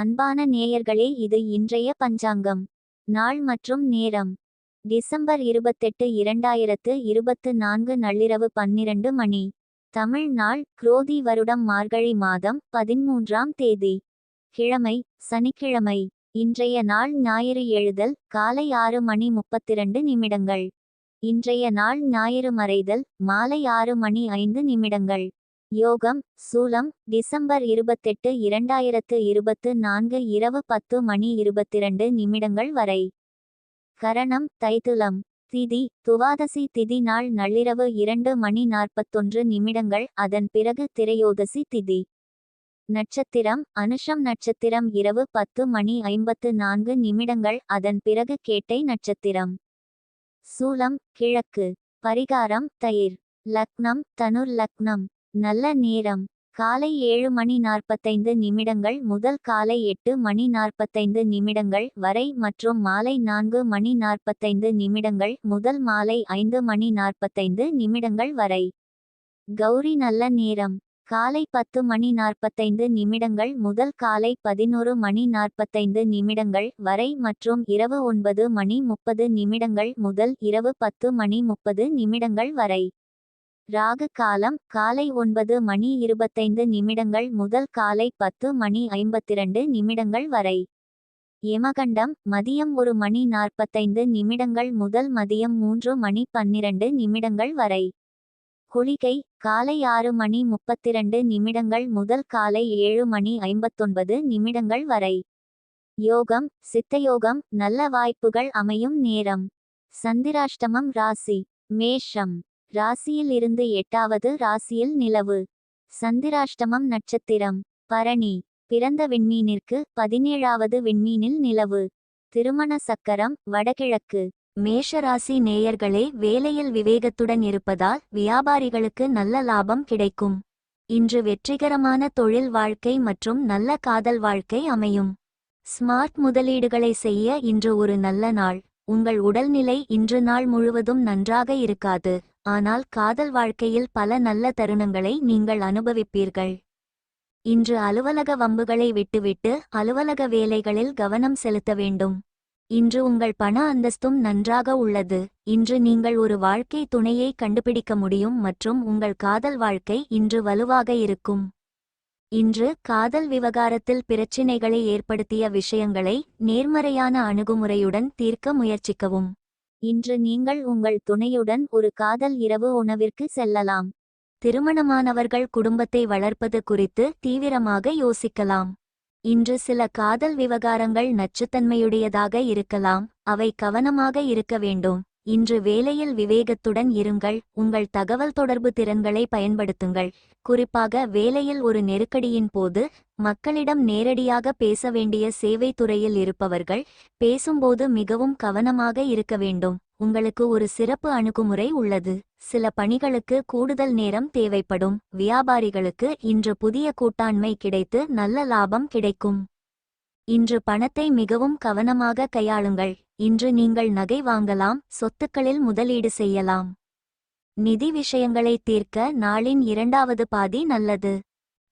அன்பான நேயர்களே, இது இன்றைய பஞ்சாங்கம். நாள் மற்றும் நேரம்: டிசம்பர் 28, 2024 நள்ளிரவு 12 மணி. தமிழ் நாள் குரோதி வருடம் மார்கழி மாதம் 13ஆம் தேதி. கிழமை சனிக்கிழமை. இன்றைய நாள் ஞாயிறு. எழுதல் காலை 6:32. இன்றைய நாள் ஞாயிறு. மறைதல் மாலை 6:05. யோகம் சூலம் டிசம்பர் 28, 2024 இரவு 10:22 வரை. கரணம் தைத்துலம். திதி துவாதசி. திதி நாள் நள்ளிரவு 2:41. அதன் பிறகு திரையோதசி திதி. நட்சத்திரம் அனுஷம் நட்சத்திரம் இரவு 10:54. அதன் பிறகு கேட்டை நட்சத்திரம். சூலம் கிழக்கு. பரிகாரம் தயிர். லக்னம் தனுர் லக்னம். நல்ல நேரம் காலை 7:45 முதல் காலை 8:45 வரை மற்றும் மாலை 4:45 முதல் மாலை 5:45 வரை. கௌரி நல்ல நேரம் காலை 10:45 முதல் காலை 11:45 வரை மற்றும் இரவு 9:30 முதல் இரவு 10:30 வரை. ராகு காலம் காலை 9:25 முதல் காலை 10:52 வரை. யமகண்டம் மதியம் 1:45 முதல் மதியம் 3:12 வரை. குளிகை காலை 6:32 முதல் காலை 7:59 வரை. யோகம் சித்தயோகம் நல்ல வாய்ப்புகள் அமையும் நேரம். சந்திராஷ்டமம் ராசி மேஷம். ராசியில் இருந்து 8வது ராசியில் நிலவு. சந்திராஷ்டமம் நட்சத்திரம் பரணி. பிறந்த விண்மீனிற்கு 17வது விண்மீனில் நிலவு. திருமண சக்கரம் வடகிழக்கு. மேஷராசி நேயர்களே, வேலையில் விவேகத்துடன் இருப்பதால் வியாபாரிகளுக்கு நல்ல லாபம் கிடைக்கும். இன்று வெற்றிகரமான தொழில் வாழ்க்கை மற்றும் நல்ல காதல் வாழ்க்கை அமையும். ஸ்மார்ட் முதலீடுகளை செய்ய இன்று ஒரு நல்ல நாள். உங்கள் உடல்நிலை இன்று நாள் முழுவதும் நன்றாக இருக்காது, ஆனால் காதல் வாழ்க்கையில் பல நல்ல தருணங்களை நீங்கள் அனுபவிப்பீர்கள். இன்று அலுவலக வம்புகளை விட்டுவிட்டு அலுவலக வேலைகளில் கவனம் செலுத்த வேண்டும். இன்று உங்கள் பண அந்தஸ்தும் நன்றாக உள்ளது. இன்று நீங்கள் ஒரு வாழ்க்கை துணையை கண்டுபிடிக்க முடியும் மற்றும் உங்கள் காதல் வாழ்க்கை இன்று வலுவாக இருக்கும். இன்று காதல் விவகாரத்தில் பிரச்சினைகளை ஏற்படுத்திய விஷயங்களை நேர்மறையான அணுகுமுறையுடன் தீர்க்க முயற்சிக்கவும். இன்று நீங்கள் உங்கள் துணையுடன் ஒரு காதல் இரவு உணவிற்கு செல்லலாம். திருமணமானவர்கள் குடும்பத்தை வளர்ப்பது குறித்து தீவிரமாக யோசிக்கலாம். இன்று சில காதல் விவகாரங்கள் நச்சுத்தன்மையுடையதாக இருக்கலாம், அவை கவனமாக இருக்க வேண்டும். இன்று வேலையில் விவேகத்துடன் இருங்கள், உங்கள் தகவல் தொடர்பு திறன்களை பயன்படுத்துங்கள். குறிப்பாக வேலையில் ஒரு நெருக்கடியின் போது மக்களிடம் நேரடியாக பேச வேண்டிய சேவை துறையில் இருப்பவர்கள் பேசும்போது மிகவும் கவனமாக இருக்க வேண்டும். உங்களுக்கு ஒரு சிறப்பு அணுகுமுறை உள்ளது. சில பணிகளுக்கு கூடுதல் நேரம் தேவைப்படும். வியாபாரிகளுக்கு இன்று புதிய கூட்டாண்மை கிடைத்து நல்ல லாபம் கிடைக்கும். இன்று பணத்தை மிகவும் கவனமாக கையாளுங்கள். இன்று நீங்கள் நகை வாங்கலாம், சொத்துக்களில் முதலீடு செய்யலாம். நிதி விஷயங்களை தீர்க்க நாளின் 2வது பாதி நல்லது.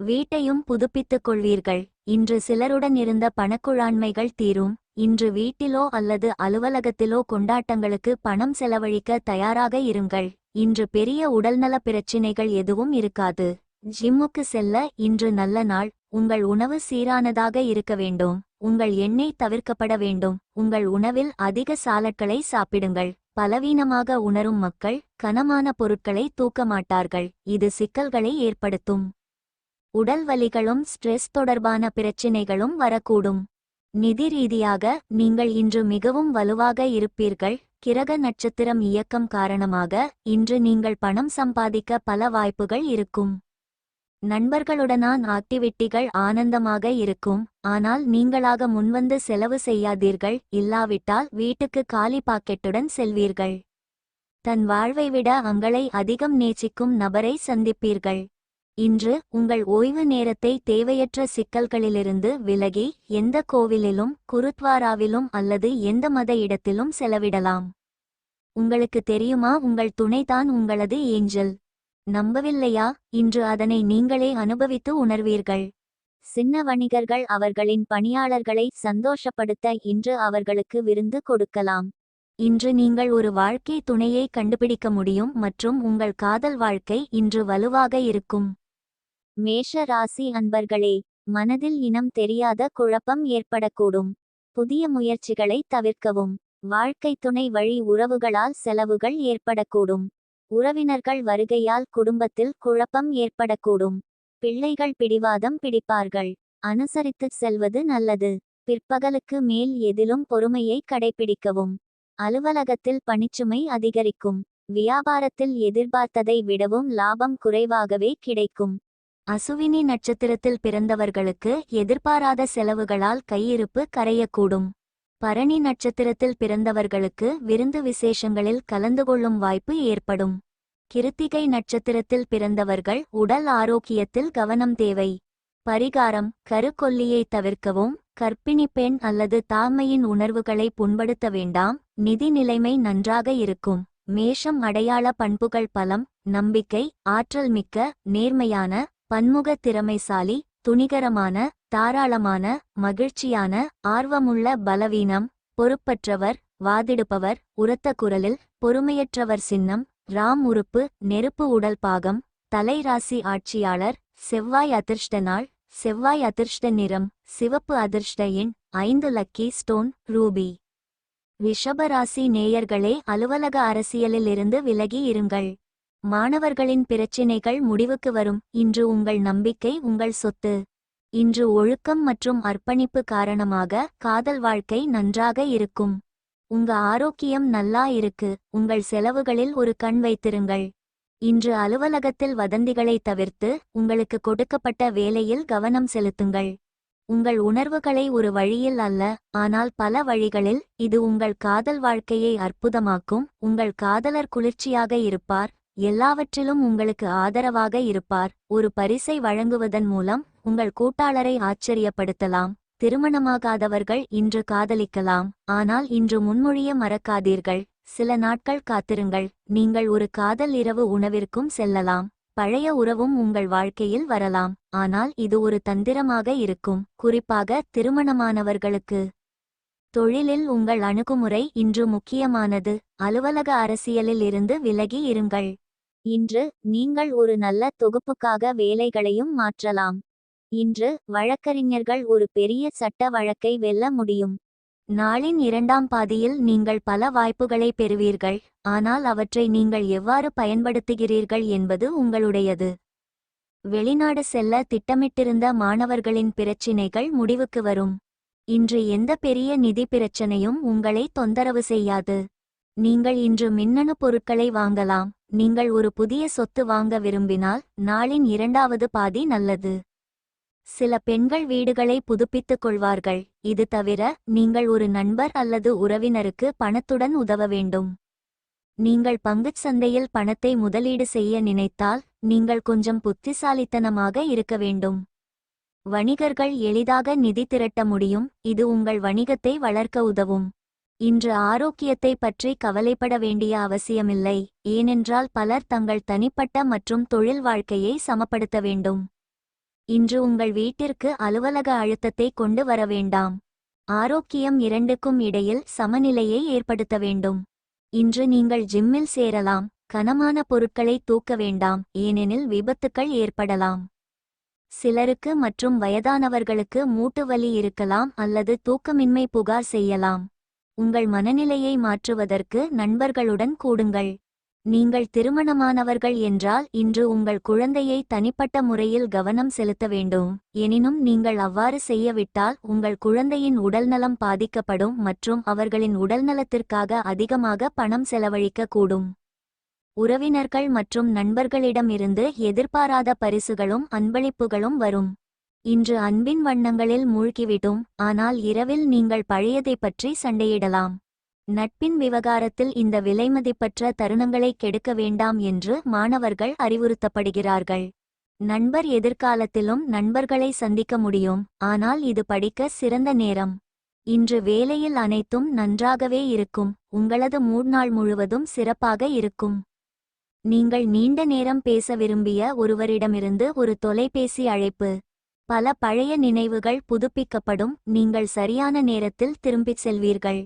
வீட்டையும் புதுப்பித்துக் கொள்வீர்கள். இன்று சிலருடன் இருந்த பணக்குழாண்மைகள் தீரும். இன்று வீட்டிலோ அல்லது அலுவலகத்திலோ கொண்டாட்டங்களுக்கு பணம் செலவழிக்க தயாராக இருங்கள். இன்று பெரிய உடல்நல பிரச்சினைகள் எதுவும் இருக்காது. ஜிம்முக்கு செல்ல இன்று நல்ல நாள். உங்கள் உணவு சீரானதாக இருக்க வேண்டும். உங்கள் எண்ணெய் தவிர்க்கப்பட வேண்டும். உங்கள் உணவில் அதிக சாலட்களை சாப்பிடுங்கள். பலவீனமாக உணரும் மக்கள் கனமான பொருட்களை தூக்க மாட்டார்கள். இது சிக்கல்களை ஏற்படுத்தும். உடல் வலிகளும் ஸ்ட்ரெஸ் தொடர்பான பிரச்சினைகளும் வரக்கூடும். நிதி ரீதியாக நீங்கள் இன்று மிகவும் வலுவாக இருப்பீர்கள். கிரக நட்சத்திரம் இயக்கம் காரணமாக இன்று நீங்கள் பணம் சம்பாதிக்க பல வாய்ப்புகள் இருக்கும். நண்பர்களுடனான ஆக்டிவிட்டிகள் ஆனந்தமாக இருக்கும், ஆனால் நீங்களாக முன்வந்து செலவு செய்யாதீர்கள். இல்லாவிட்டால் வீட்டுக்கு காலி பாக்கெட்டுடன் செல்வீர்கள். தன் வாழ்வை விட அங்களை அதிகம் நேசிக்கும் நபரை சந்திப்பீர்கள். இன்று உங்கள் ஓய்வு நேரத்தை தேவையற்ற சிக்கல்களிலிருந்து விலகி எந்த கோவிலிலும் குருத்வாராவிலும் அல்லது எந்த மத இடத்திலும் செலவிடலாம். உங்களுக்கு தெரியுமா, உங்கள் துணைதான் உங்களது ஏஞ்சல். நம்பவில்லையா? இன்று அதனை நீங்களே அனுபவித்து உணர்வீர்கள். சின்ன வணிகர்கள் அவர்களின் பணியாளர்களை சந்தோஷப்படுத்த இன்று அவர்களுக்கு விருந்து கொடுக்கலாம். இன்று நீங்கள் ஒரு வாழ்க்கை துணையை கண்டுபிடிக்க முடியும் மற்றும் உங்கள் காதல் வாழ்க்கை இன்று வலுவாக இருக்கும். மேஷ ராசி அன்பர்களே, மனதில் இனம் தெரியாத குழப்பம் ஏற்படக்கூடும். புதிய முயற்சிகளை தவிர்க்கவும். வாழ்க்கை துணை வழி உறவுகளால் செலவுகள் ஏற்படக்கூடும். உறவினர்கள் வருகையால் குடும்பத்தில் குழப்பம் ஏற்படக்கூடும். பிள்ளைகள் பிடிவாதம் பிடிப்பார்கள். அனுசரித்துச் செல்வது நல்லது. பிற்பகலுக்கு மேல் எதிலும் பொறுமையை கடைபிடிக்கவும். அலுவலகத்தில் பணிச்சுமை அதிகரிக்கும். வியாபாரத்தில் எதிர்பார்த்ததை விடவும் லாபம் குறைவாகவே கிடைக்கும். அசுவினி நட்சத்திரத்தில் பிறந்தவர்களுக்கு எதிர்பாராத செலவுகளால் கையிருப்பு கரையக்கூடும். பரணி நட்சத்திரத்தில் பிறந்தவர்களுக்கு விருந்து விசேஷங்களில் கலந்து கொள்ளும் வாய்ப்பு ஏற்படும். கிருத்திகை நட்சத்திரத்தில் பிறந்தவர்கள் உடல் ஆரோக்கியத்தில் கவனம் தேவை. பரிகாரம்: கருக்கொல்லியை தவிர்க்கவும். கர்ப்பிணி பெண் அல்லது தாய்மையின் உணர்வுகளை புண்படுத்த வேண்டாம். நிதி நிலைமை நன்றாக இருக்கும். மேஷம் அடையாள பண்புகள்: பலம், நம்பிக்கை, ஆற்றல் மிக்க, நேர்மையான, பன்முக திறமைசாலி, துணிகரமான, தாராளமான, மகிழ்ச்சியான, ஆர்வமுள்ள. பலவீனம்: பொறுப்பற்றவர், வாதிடுபவர், உரத்த குரலில், பொறுமையற்றவர். சின்னம்: ராம் உறுப்பு, நெருப்பு. உடல் பாகம்: தலை. ராசி ஆட்சியாளர்: செவ்வாய். அதிர்ஷ்ட நாள்: செவ்வாய். அதிர்ஷ்ட நிறம்: சிவப்பு. அதிர்ஷ்ட எண் 5. Lucky stone: Ruby. ரிஷபராசி நேயர்களே, அலுவலக அரசியலில் இருந்து விலகி இருங்கள். மாணவர்களின் பிரச்சினைகள் முடிவுக்கு வரும். இன்று உங்கள் நம்பிக்கை உங்கள் சொத்து. இன்று ஒழுக்கம் மற்றும் அர்ப்பணிப்பு காரணமாக காதல் வாழ்க்கை நன்றாக இருக்கும். உங்க ஆரோக்கியம் நல்லா இருக்கு. உங்கள் செலவுகளில் ஒரு கண் வைத்திருங்கள். இன்று அலுவலகத்தில் வதந்திகளை தவிர்த்து உங்களுக்கு கொடுக்கப்பட்ட வேலையில் கவனம் செலுத்துங்கள். உங்கள் உணர்வுகளை ஒரு வழியில் அல்ல, ஆனால் பல வழிகளில். இது உங்கள் காதல் வாழ்க்கையை அற்புதமாக்கும். உங்கள் காதலர் குளிர்ச்சியாக இருப்பார், எல்லாவற்றிலும் உங்களுக்கு ஆதரவாக இருப்பார். ஒரு பரிசை வழங்குவதன் மூலம் உங்கள் கூட்டாளரை ஆச்சரியப்படுத்தலாம். திருமணமாகாதவர்கள் இன்று காதலிக்கலாம், ஆனால் இன்று முன்மொழிய மறக்காதீர்கள். சில நாட்கள் காத்திருங்கள். நீங்கள் ஒரு காதல் இரவு உணவிற்கும் செல்லலாம். பழைய உறவும் உங்கள் வாழ்க்கையில் வரலாம், ஆனால் இது ஒரு தந்திரமாக இருக்கும், குறிப்பாக திருமணமானவர்களுக்கு. தொழிலில் உங்கள் அணுகுமுறை இன்று முக்கியமானது. அலுவலக அரசியலில் இருந்து விலகி இருங்கள். இன்று நீங்கள் ஒரு நல்ல தொகுப்புக்காக வேலைகளையும் மாற்றலாம். இன்று வழக்கறிஞர்கள் ஒரு பெரிய சட்ட வழக்கை வெல்ல முடியும். நாளின் இரண்டாம் பாதியில் நீங்கள் பல வாய்ப்புகளை பெறுவீர்கள், ஆனால் அவற்றை நீங்கள் எவ்வாறு பயன்படுத்துகிறீர்கள் என்பது உங்களுடையது. வெளிநாடு செல்ல திட்டமிட்டிருந்த மாணவர்களின் பிரச்சினைகள் முடிவுக்கு வரும். இன்று எந்த பெரிய நிதி பிரச்சனையும் உங்களை தொந்தரவு செய்யாது. நீங்கள் இன்று மின்னணு பொருட்களை வாங்கலாம். நீங்கள் ஒரு புதிய சொத்து வாங்க விரும்பினால் நாளின் இரண்டாவது பாதி நல்லது. சில பெண்கள் வீடுகளை புதுப்பித்துக் கொள்வார்கள். இது தவிர நீங்கள் ஒரு நண்பர் அல்லது உறவினருக்கு பணத்துடன் உதவ வேண்டும். நீங்கள் பங்குச் சந்தையில் பணத்தை முதலீடு செய்ய நினைத்தால் நீங்கள் கொஞ்சம் புத்திசாலித்தனமாக இருக்க வேண்டும். வணிகர்கள் எளிதாக நிதி திரட்ட முடியும், இது உங்கள் வணிகத்தை வளர்க்க உதவும். இன்று ஆரோக்கியத்தை பற்றி கவலைப்பட வேண்டிய அவசியமில்லை, ஏனென்றால் பலர் தங்கள் தனிப்பட்ட மற்றும் தொழில் வாழ்க்கையை சமப்படுத்த வேண்டும். இன்று உங்கள் வீட்டிற்கு அலுவலக அழுத்தத்தை கொண்டு வர வேண்டாம். ஆரோக்கியம் இரண்டுக்கும் இடையில் சமநிலையை ஏற்படுத்த வேண்டும். இன்று நீங்கள் ஜிம்மில் சேரலாம். கனமான பொருட்களை தூக்க வேண்டாம், ஏனெனில் விபத்துக்கள் ஏற்படலாம். சிலருக்கு மற்றும் வயதானவர்களுக்கு மூட்டு வலி இருக்கலாம் அல்லது தூக்கமின்மை புகார் செய்யலாம். உங்கள் மனநிலையை மாற்றுவதற்கு நண்பர்களுடன் கூடுங்கள். நீங்கள் திருமணமானவர்கள் என்றால் இன்று உங்கள் குழந்தையை தனிப்பட்ட முறையில் கவனம் செலுத்த வேண்டும். எனினும் நீங்கள் அவ்வாறு செய்யவிட்டால் உங்கள் குழந்தையின் உடல்நலம் பாதிக்கப்படும் மற்றும் அவர்களின் உடல்நலத்திற்காக அதிகமாக பணம் செலவழிக்க கூடும். உறவினர்கள் மற்றும் நண்பர்களிடமிருந்து எதிர்பாராத பரிசுகளும் அன்பளிப்புகளும் வரும். இன்று அன்பின் வண்ணங்களில் மூழ்கிவிடும், ஆனால் இரவில் நீங்கள் பழையதை பற்றி சண்டையிடலாம். நட்பின் விவகாரத்தில் இந்த விலைமதிப்பற்ற தருணங்களை கெடுக்க வேண்டாம் என்று மாணவர்கள் அறிவுறுத்தப்படுகிறார்கள். நண்பர் எதிர்காலத்திலும் நண்பர்களை சந்திக்க முடியும், ஆனால் இது படிக்க சிறந்த நேரம். இன்று வேலையில் அனைத்தும் நன்றாகவே இருக்கும். உங்களது மூட்நாள் முழுவதும் சிறப்பாக இருக்கும். நீங்கள் நீண்ட நேரம் பேச விரும்பிய ஒருவரிடமிருந்து ஒரு தொலைபேசி அழைப்பு. பல பழைய நினைவுகள் புதுப்பிக்கப்படும். நீங்கள் சரியான நேரத்தில் திரும்பிச் செல்வீர்கள்.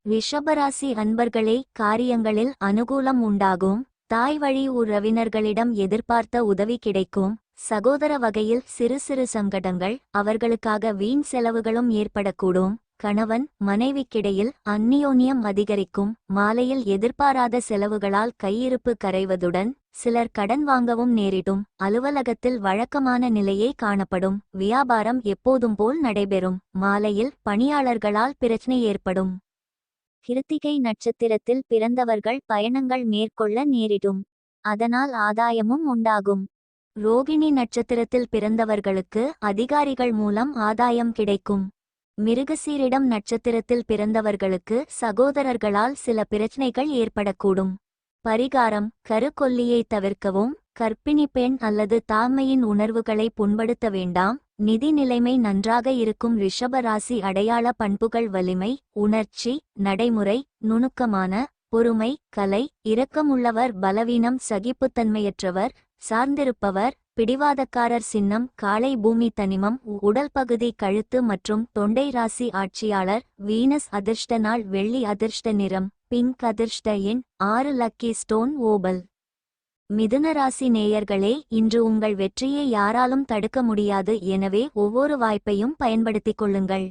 ரிஷபராசி அன்பர்களே, காரியங்களில் அனுகூலம் உண்டாகும். தாய் வழி உறவினர்களிடம் எதிர்பார்த்த உதவி கிடைக்கும். சகோதர வகையில் சிறு சிறு சங்கடங்கள், அவர்களுக்காக வீண் செலவுகளும் ஏற்படக்கூடும். கணவன் மனைவிக்கிடையில் அந்நியோன்யம் அதிகரிக்கும். மாலையில் எதிர்பாராத செலவுகளால் கையிருப்பு கரைவதுடன் சிலர் கடன் வாங்கவும் நேரிடும். அலுவலகத்தில் வழக்கமான நிலையே காணப்படும். வியாபாரம் எப்போதும் போல் நடைபெறும். மாலையில் பணியாளர்களால் பிரச்சனை ஏற்படும். கிருத்திகை நட்சத்திரத்தில் பிறந்தவர்கள் பயணங்கள் மேற்கொள்ள நேரிடும். அதனால் ஆதாயமும் உண்டாகும். ரோகிணி நட்சத்திரத்தில் பிறந்தவர்களுக்கு அதிகாரிகள் மூலம் ஆதாயம் கிடைக்கும். மிருகசீரிடம் நட்சத்திரத்தில் பிறந்தவர்களுக்கு சகோதரர்களால் சில பிரச்சனைகள் ஏற்படக்கூடும். பரிகாரம்: கருக்கொல்லியை தவிர்க்கவும். கர்ப்பிணி பெண் அல்லது தாய்மையின் உணர்வுகளை புண்படுத்த வேண்டாம். நிதி நிலைமை நன்றாக இருக்கும். ரிஷப ராசி அடையாள பண்புகள்: வலிமை, உணர்ச்சி, நடைமுறை, நுணுக்கமான பொறுமை, கலை, இரக்கமுள்ளவர், பலவீனம், சகிப்புத்தன்மையற்றவர், சார்ந்திருப்பவர், பிடிவாதக்காரர். சின்னம்: காளை. பூமி தனிமம்: உடல் பகுதி, கழுத்து மற்றும் தொண்டை. ராசி ஆட்சியாளர் வீனஸ். அதிர்ஷ்ட நாள் வெள்ளி. அதிர்ஷ்ட நிறம் பிங்க். அதிர்ஷ்ட எண் 6. Lucky stone opal. மிதுன ராசி நேயர்களே, இன்று உங்கள் வெற்றியை யாராலும் தடுக்க முடியாது. எனவே ஒவ்வொரு வாய்ப்பையும் பயன்படுத்திக் கொள்ளுங்கள்.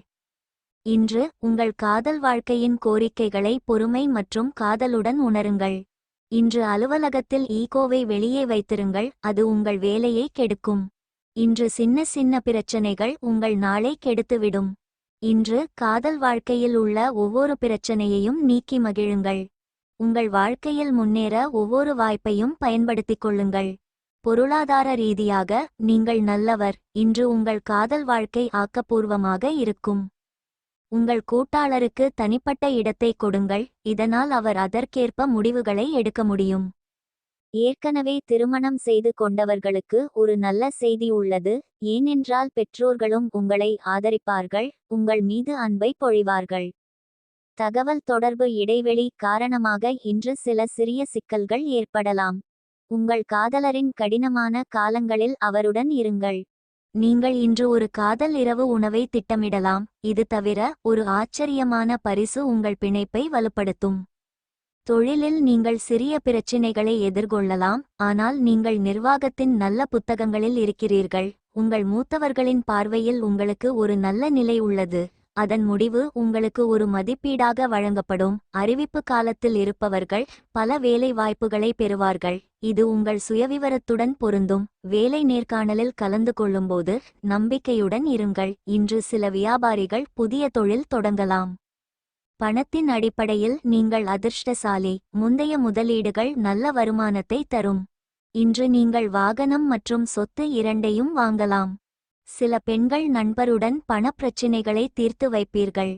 இன்று உங்கள் காதல் வாழ்க்கையின் கோரிக்கைகளை பொறுமை மற்றும் காதலுடன் உணருங்கள். இன்று அலுவலகத்தில் ஈகோவை வெளியே வைத்திருங்கள், அது உங்கள் வேலையை கெடுக்கும். இன்று சின்ன சின்ன பிரச்சனைகள் உங்கள் நாளை கெடுத்துவிடும். இன்று காதல் வாழ்க்கையில் உள்ள ஒவ்வொரு பிரச்சனையையும் நீக்கி மகிழுங்கள். உங்கள் வாழ்க்கையில் முன்னேற ஒவ்வொரு வாய்ப்பையும் பயன்படுத்திக் கொள்ளுங்கள். பொருளாதார ரீதியாக நீங்கள் நல்லவர். இன்று உங்கள் காதல் வாழ்க்கை ஆக்கப்பூர்வமாக இருக்கும். உங்கள் கூட்டாளருக்கு தனிப்பட்ட இடத்தை கொடுங்கள், இதனால் அவர் அதற்கேற்ப முடிவுகளை எடுக்க முடியும். ஏற்கனவே திருமணம் செய்து கொண்டவர்களுக்கு ஒரு நல்ல செய்தி உள்ளது. ஏனென்றால் பெற்றோர்களும் உங்களை ஆதரிப்பார்கள், உங்கள் மீது அன்பை பொழிவார்கள். தகவல் தொடர்பு இடைவெளி காரணமாக இன்று சில சிறிய சிக்கல்கள் ஏற்படலாம். உங்கள் காதலரின் கடினமான காலங்களில் அவருடன் இருங்கள். நீங்கள் இன்று ஒரு காதல் இரவு உணவை திட்டமிடலாம். இது தவிர ஒரு ஆச்சரியமான பரிசு உங்கள் பிணைப்பை வலுப்படுத்தும். தொழிலில் நீங்கள் சிறிய பிரச்சினைகளை எதிர்கொள்ளலாம், ஆனால் நீங்கள் நிர்வாகத்தின் நல்ல புத்தகங்களில் இருக்கிறீர்கள். உங்கள் மூத்தவர்களின் பார்வையில் உங்களுக்கு ஒரு நல்ல நிலை உள்ளது. அதன் முடிவு உங்களுக்கு ஒரு மதிப்பீடாக வழங்கப்படும். அறிவிப்பு காலத்தில் இருப்பவர்கள் பல வேலை வாய்ப்புகளை பெறுவார்கள். இது உங்கள் சுயவிவரத்துடன் பொருந்தும். வேலை நேர்காணலில் கலந்து கொள்ளும்போது நம்பிக்கையுடன் இருங்கள். இன்று சில வியாபாரிகள் புதிய தொழில் தொடங்கலாம். பணத்தின் அடிப்படையில் நீங்கள் அதிர்ஷ்டசாலி. முந்தைய முதலீடுகள் நல்ல வருமானத்தை தரும். இன்று நீங்கள் வாகனம் மற்றும் சொத்து இரண்டையும் வாங்கலாம். சில பெண்கள் நண்பருடன் பணப்பிரச்சினைகளை தீர்த்து வைப்பீர்கள்.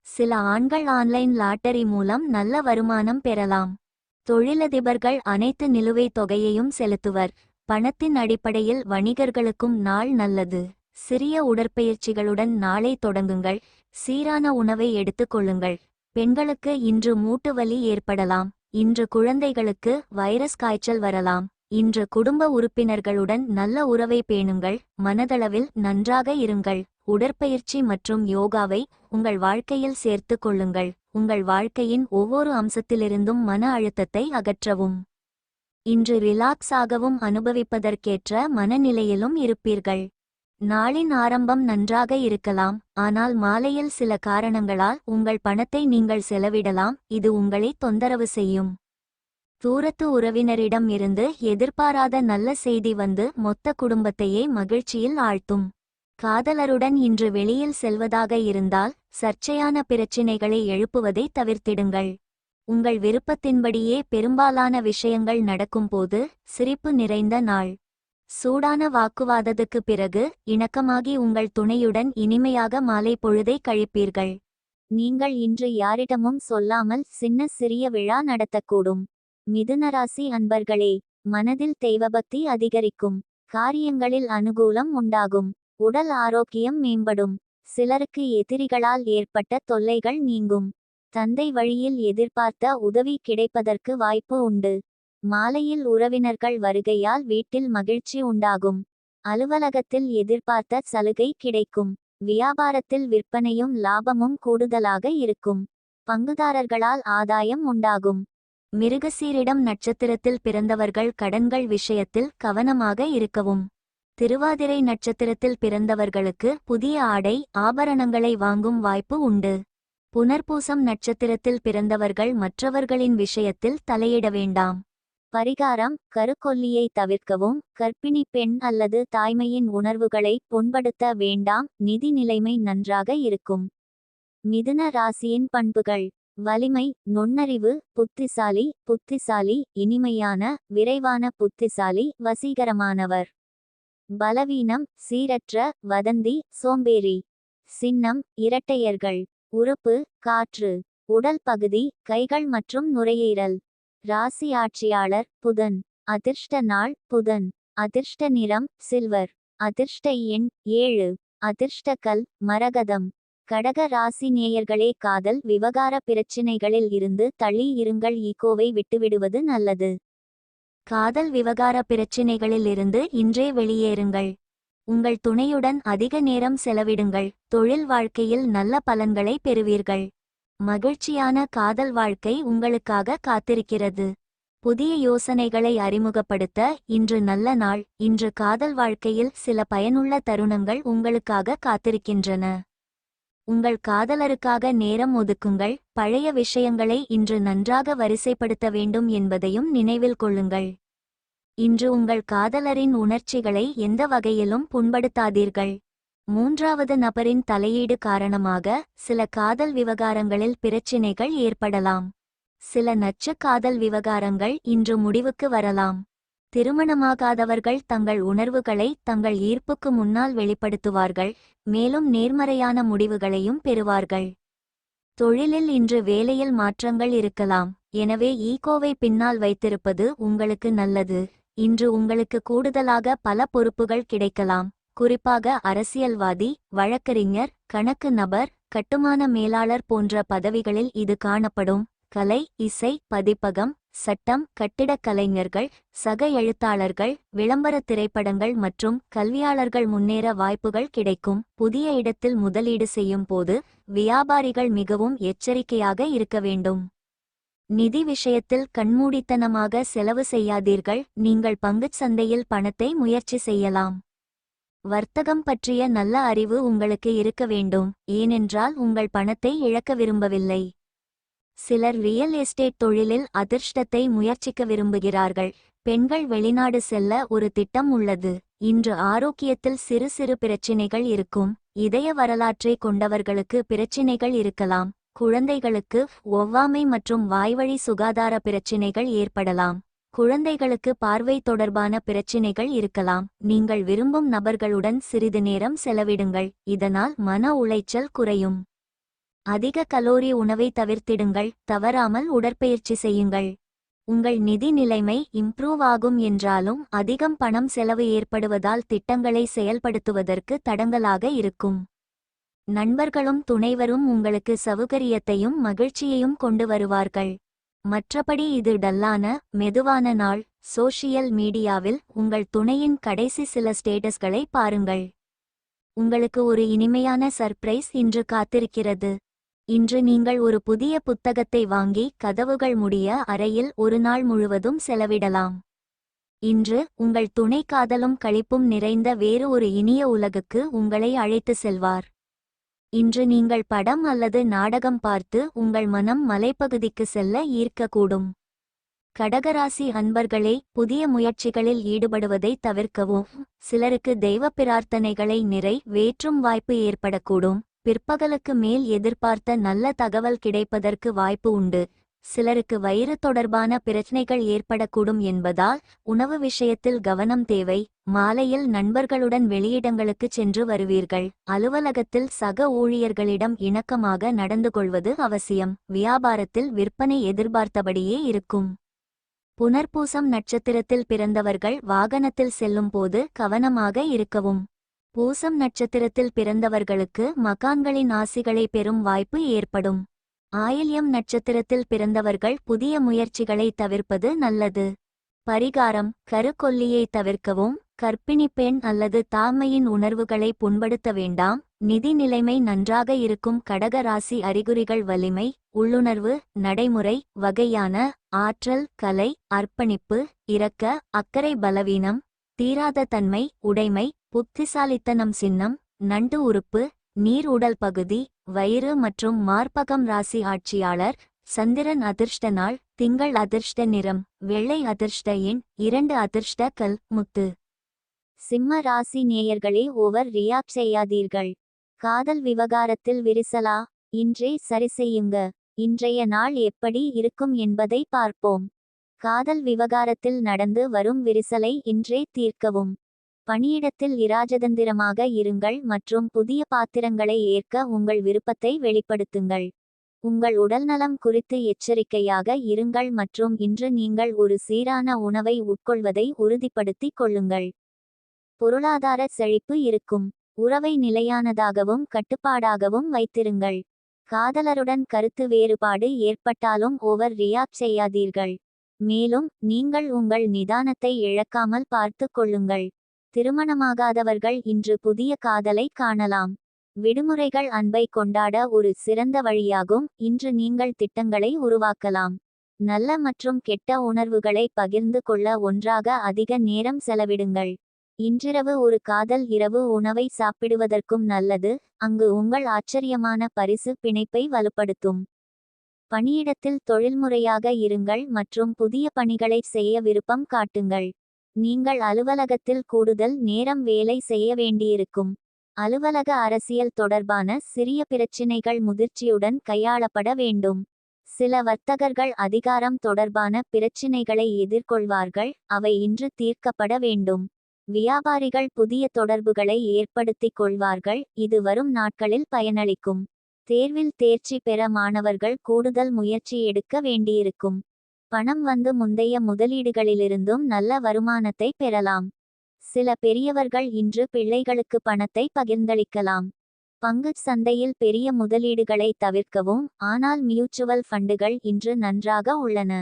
சில ஆண்கள் ஆன்லைன் லாட்டரி மூலம் நல்ல வருமானம் பெறலாம். தொழிலதிபர்கள் அனைத்து நிலுவைத் தொகையையும் செலுத்துவர். பணத்தின் அடிப்படையில் வணிகர்களுக்கும் நாள் நல்லது. சிறிய உடற்பயிற்சிகளுடன் நாளை தொடங்குங்கள். சீரான உணவை எடுத்துக் கொள்ளுங்கள். பெண்களுக்கு இன்று மூட்டு வலி ஏற்படலாம். இன்று குழந்தைகளுக்கு வைரஸ் காய்ச்சல் வரலாம். இன்று குடும்ப உறுப்பினர்களுடன் நல்ல உறவை பேணுங்கள். மனதளவில் நன்றாக இருங்கள். உடற்பயிற்சி மற்றும் யோகாவை உங்கள் வாழ்க்கையில் சேர்த்து கொள்ளுங்கள். உங்கள் வாழ்க்கையின் ஒவ்வொரு அம்சத்திலிருந்தும் மன அழுத்தத்தை அகற்றவும். இன்று ரிலாக்ஸாகவும் அனுபவிப்பதற்கேற்ற மனநிலையிலும் இருப்பீர்கள். நாளின் ஆரம்பம் நன்றாக இருக்கலாம், ஆனால் மாலையில் சில காரணங்களால் உங்கள் பணத்தை நீங்கள் செலவிடலாம். இது உங்களை தொந்தரவு செய்யும். தூரத்து உறவினரிடம் இருந்து எதிர்பாராத நல்ல செய்தி வந்து மொத்த குடும்பத்தையே மகிழ்ச்சியில் ஆழ்த்தும். காதலருடன் இன்று வெளியில் செல்வதாக இருந்தால் சர்ச்சையான பிரச்சினைகளை எழுப்புவதை தவிர்த்திடுங்கள். உங்கள் விருப்பத்தின்படியே பெரும்பாலான விஷயங்கள் நடக்கும்போது சிரிப்பு நிறைந்த நாள். சூடான வாக்குவாதத்துக்கு பிறகு இணக்கமாகி உங்கள் துணையுடன் இனிமையாக மாலை பொழுதை கழிப்பீர்கள். நீங்கள் இன்று யாரிடமும் சொல்லாமல் சின்ன சிறிய விழா நடத்தக்கூடும். மிதுனராசி அன்பர்களே, மனதில் தெய்வபக்தி அதிகரிக்கும். காரியங்களில் அனுகூலம் உண்டாகும். உடல் ஆரோக்கியம் மேம்படும். சிலருக்கு எதிரிகளால் ஏற்பட்ட தொல்லைகள் நீங்கும். தந்தை வழியில் எதிர்பார்த்த உதவி கிடைப்பதற்கு வாய்ப்பு உண்டு. மாலையில் உறவினர்கள் வருகையால் வீட்டில் மகிழ்ச்சி உண்டாகும். அலுவலகத்தில் எதிர்பார்த்த சலுகை கிடைக்கும். வியாபாரத்தில் விற்பனையும் லாபமும் கூடுதலாக இருக்கும். பங்குதாரர்களால் ஆதாயம் உண்டாகும். மிருகசீரிடம் நட்சத்திரத்தில் பிறந்தவர்கள் கடன்கள் விஷயத்தில் கவனமாக இருக்கவும். திருவாதிரை நட்சத்திரத்தில் பிறந்தவர்களுக்கு புதிய ஆடை ஆபரணங்களை வாங்கும் வாய்ப்பு உண்டு. புனர்பூசம் நட்சத்திரத்தில் பிறந்தவர்கள் மற்றவர்களின் விஷயத்தில் தலையிட வேண்டாம். பரிகாரம்: கருக்கொல்லியை தவிர்க்கவும். கர்ப்பிணி பெண் அல்லது தாய்மையின் உணர்வுகளை புண்படுத்த வேண்டாம். நிதி நிலைமை நன்றாக இருக்கும். மிதுன ராசியின் பண்புகள்: வலிமை, நுண்ணறிவு, புத்திசாலி, இனிமையான, விரைவான புத்திசாலி, வசீகரமானவர். பலவீனம்: சீரற்ற, வதந்தி, சோம்பேறி. சின்னம்: இரட்டையர்கள். உறுப்பு: காற்று. உடல் பகுதி: கைகள் மற்றும் நுரையீரல். ராசி ஆட்சியாளர்: புதன். அதிர்ஷ்ட நாள்: புதன். அதிர்ஷ்ட நிறம்: சில்வர். அதிர்ஷ்ட எண்: 7. அதிர்ஷ்ட கல்: மரகதம். கடக ராசி நேயர்களே, காதல் விவகார பிரச்சினைகளில் இருந்து தள்ளி இருங்கள். ஈகோவை விட்டுவிடுவது நல்லது. காதல் விவகார பிரச்சினைகளில் இருந்து இன்றே வெளியேறுங்கள். உங்கள் துணையுடன் அதிக நேரம் செலவிடுங்கள். தொழில் வாழ்க்கையில் நல்ல பலன்களை பெறுவீர்கள். மகிழ்ச்சியான காதல் வாழ்க்கை உங்களுக்காக காத்திருக்கிறது. புதிய யோசனைகளை அறிமுகப்படுத்த இன்று நல்ல நாள். இன்று காதல் வாழ்க்கையில் சில பயனுள்ள தருணங்கள் உங்களுக்காக காத்திருக்கின்றன. உங்கள் காதலருக்காக நேரம் ஒதுக்குங்கள். பழைய விஷயங்களை இன்று நன்றாக வரிசைப்படுத்த வேண்டும் என்பதையும் நினைவில் கொள்ளுங்கள். இன்று உங்கள் காதலரின் உணர்ச்சிகளை எந்த வகையிலும் புண்படுத்தாதீர்கள். மூன்றாவது நபரின் தலையீடு காரணமாக சில காதல் விவகாரங்களில் பிரச்சினைகள் ஏற்படலாம். சில நச்சு காதல் விவகாரங்கள் இன்று முடிவுக்கு வரலாம். திருமணமாகாதவர்கள் தங்கள் உணர்வுகளை தங்கள் ஈர்ப்புக்கு முன்னால் வெளிப்படுத்துவார்கள். மேலும் நேர்மறையான முடிவுகளையும் பெறுவார்கள். தொழிலில் இன்று வேலையில் மாற்றங்கள் இருக்கலாம். எனவே ஈகோவை பின்னால் வைத்திருப்பது உங்களுக்கு நல்லது. இன்று உங்களுக்கு கூடுதலாக பல பொறுப்புகள் கிடைக்கலாம். குறிப்பாக அரசியல்வாதி, வழக்கறிஞர், கணக்கு நபர், கட்டுமான மேலாளர் போன்ற பதவிகளில் இது காணப்படும். கலை, இசை, பதிப்பகம், சட்டம், கட்டிடக் கலைஞர்கள், சக எழுத்தாளர்கள், விளம்பர திரைப்படங்கள் மற்றும் கல்வியாளர்கள் முன்னேற வாய்ப்புகள் கிடைக்கும். புதிய இடத்தில் முதலீடு செய்யும் போது வியாபாரிகள் மிகவும் எச்சரிக்கையாக இருக்க வேண்டும். நிதி விஷயத்தில் கண்மூடித்தனமாக செலவு செய்யாதீர்கள். நீங்கள் பங்குச் சந்தையில் பணத்தை முயற்சி செய்யலாம். வர்த்தகம் பற்றிய நல்ல அறிவு உங்களுக்கு இருக்க வேண்டும். ஏனென்றால் உங்கள் பணத்தை இழக்க விரும்பவில்லை. சிலர் ரியல் எஸ்டேட் தொழிலில் அதிர்ஷ்டத்தை முயற்சிக்க விரும்புகிறார்கள். பெண்கள் வெளிநாடு செல்ல ஒரு திட்டம் உள்ளது. இன்று ஆரோக்கியத்தில் சிறு சிறு பிரச்சினைகள் இருக்கும். இதய வரலாற்றை கொண்டவர்களுக்கு பிரச்சினைகள் இருக்கலாம். குழந்தைகளுக்கு ஒவ்வாமை மற்றும் வாய்வழி சுகாதார பிரச்சினைகள் ஏற்படலாம். குழந்தைகளுக்கு பார்வை தொடர்பான பிரச்சினைகள் இருக்கலாம். நீங்கள் விரும்பும் நபர்களுடன் சிறிது நேரம் செலவிடுங்கள். இதனால் மன உளைச்சல் குறையும். அதிக கலோரி உணவை தவிர்த்திடுங்கள். தவறாமல் உடற்பயிற்சி செய்யுங்கள். உங்கள் நிதி நிலைமை இம்ப்ரூவ் ஆகும் என்றாலும் அதிகம் பணம் செலவு ஏற்படுவதால் திட்டங்களை செயல்படுத்துவதற்கு தடங்கலாக இருக்கும். நண்பர்களும் துணைவரும் உங்களுக்கு சௌகரியத்தையும் மகிழ்ச்சியையும் கொண்டு வருவார்கள். மற்றபடி இது டல்லான, மெதுவான நாள். சோஷியல் மீடியாவில் உங்கள் துணையின் கடைசி சில ஸ்டேட்டஸ்களை பாருங்கள். உங்களுக்கு ஒரு இனிமையான சர்ப்ரைஸ் இன்று காத்திருக்கிறது. இன்று நீங்கள் ஒரு புதிய புத்தகத்தை வாங்கி கதவுகள் முடிய அறையில் ஒரு நாள் முழுவதும் செலவிடலாம். இன்று உங்கள் துணை காதலும் களிப்பும் நிறைந்த வேறு ஒரு இனிய உலகுக்கு உங்களை அழைத்து செல்வார். இன்று நீங்கள் படம் அல்லது நாடகம் பார்த்து உங்கள் மனம் மலைப்பகுதிக்கு செல்ல ஈர்க்கக்கூடும். கடகராசி அன்பர்களே, புதிய முயற்சிகளில் ஈடுபடுவதை தவிர்க்கவும். சிலருக்கு தெய்வ பிரார்த்தனைகளை நிறைவேற்றும் வாய்ப்பு ஏற்படக்கூடும். பிற்பகலுக்கு மேல் எதிர்பார்த்த நல்ல தகவல் கிடைப்பதற்கு வாய்ப்பு உண்டு. சிலருக்கு வயிறு தொடர்பான பிரச்சனைகள் ஏற்படக்கூடும் என்பதால் உணவு விஷயத்தில் கவனம் தேவை. மாலையில் நண்பர்களுடன் வெளியிடங்களுக்கு சென்று வருவீர்கள். அலுவலகத்தில் சக ஊழியர்களிடம் இணக்கமாக நடந்து கொள்வது அவசியம். வியாபாரத்தில் விற்பனை எதிர்பார்த்தபடியே இருக்கும். புனர்பூசம் நட்சத்திரத்தில் பிறந்தவர்கள் வாகனத்தில் செல்லும்போது கவனமாக இருக்கவும். பூசம் நட்சத்திரத்தில் பிறந்தவர்களுக்கு மகான்களின் ஆசிகளை பெறும் வாய்ப்பு ஏற்படும். ஆயில்யம் நட்சத்திரத்தில் பிறந்தவர்கள் புதிய முயற்சிகளை தவிர்ப்பது நல்லது. பரிகாரம்: கருக்கொல்லியை தவிர்க்கவும். கர்ப்பிணி பெண் அல்லது தாய்மையின் உணர்வுகளை புண்படுத்த வேண்டாம். நிதி நிலைமை நன்றாக இருக்கும். கடக ராசி அறிகுறிகள்: வலிமை, உள்ளுணர்வு, நடைமுறை, வகையான ஆற்றல், கலை, அர்ப்பணிப்பு, இரக்க, அக்கறை. பலவீனம், தீராத தன்மை, உடைமை, புத்திசாலித்தனம். சின்னம், நண்டு உறுப்பு, நீர் உடல் பகுதி, வயிறு மற்றும் மார்பகம். ராசி ஆட்சியாளர்: சந்திரன். அதிர்ஷ்ட நாள்: திங்கள். அதிர்ஷ்ட நிறம் வெள்ளை. அதிர்ஷ்ட எண் 2. அதிர்ஷ்ட கல் முத்து. சிம்ம ராசி நேயர்களே, ஓவர் ரியாக்ட் செய்யாதீர்கள். காதல் விவகாரத்தில் விரிசலா? இன்றே சரி செய்யுங்க. இன்றைய நாள் எப்படி இருக்கும் என்பதை பார்ப்போம். காதல் விவகாரத்தில் நடந்து வரும் விரிசலை இன்றே தீர்க்கவும். பணியிடத்தில் இராஜதந்திரமாக இருங்கள் மற்றும் புதிய பாத்திரங்களை ஏற்க உங்கள் விருப்பத்தை வெளிப்படுத்துங்கள். உங்கள் உடல்நலம் குறித்து எச்சரிக்கையாக இருங்கள் மற்றும் இன்று நீங்கள் ஒரு சீரான உணவை உட்கொள்வதை உறுதிப்படுத்திக் கொள்ளுங்கள். பொருளாதார செழிப்பு இருக்கும். உறவை நிலையானதாகவும் கட்டுப்பாடாகவும் வைத்திருங்கள். காதலருடன் கருத்து வேறுபாடு ஏற்பட்டாலும் ஓவர் ரியாக்ட் செய்யாதீர்கள். மேலும் நீங்கள் உங்கள் நிதானத்தை இழக்காமல் பார்த்து கொள்ளுங்கள். திருமணமாகாதவர்கள் இன்று புதிய காதலை காணலாம். விடுமுறைகள் அன்பை கொண்டாட ஒரு சிறந்த வழியாகும். இன்று நீங்கள் திட்டங்களை உருவாக்கலாம். நல்ல மற்றும் கெட்ட உணர்வுகளை பகிர்ந்து கொள்ள ஒன்றாக அதிக நேரம் செலவிடுங்கள். இன்றிரவு ஒரு காதல் இரவு உணவை சாப்பிடுவதற்கும் நல்லது. அங்கு உங்கள் ஆச்சரியமான பரிசு பிணைப்பை வலுப்படுத்தும். பணியிடத்தில் தொழில்முறையாக இருங்கள் மற்றும் புதிய பணிகளை செய்ய விருப்பம் காட்டுங்கள். நீங்கள் அலுவலகத்தில் கூடுதல் நேரம் வேலை செய்ய வேண்டியிருக்கும். அலுவலக அரசியல் தொடர்பான சிறிய பிரச்சினைகள் முதிர்ச்சியுடன் கையாளப்பட வேண்டும். சில வர்த்தகர்கள் அதிகாரம் தொடர்பான பிரச்சினைகளை எதிர்கொள்வார்கள். அவை இன்று தீர்க்கப்பட வேண்டும். வியாபாரிகள் புதிய தொடர்புகளை ஏற்படுத்திக் கொள்வார்கள். இது வரும் நாட்களில் பயனளிக்கும். தேர்வில் தேர்ச்சி பெற மாணவர்கள் கூடுதல் முயற்சி எடுக்க வேண்டியிருக்கும். பணம் வந்து முந்தைய முதலீடுகளிலிருந்தும் நல்ல வருமானத்தை பெறலாம். சில பெரியவர்கள் இன்று பிள்ளைகளுக்கு பணத்தை பகிர்ந்தளிக்கலாம். பங்குச் சந்தையில் பெரிய முதலீடுகளை தவிர்க்கவும். ஆனால் மியூச்சுவல் ஃபண்டுகள் இன்று நன்றாக உள்ளன.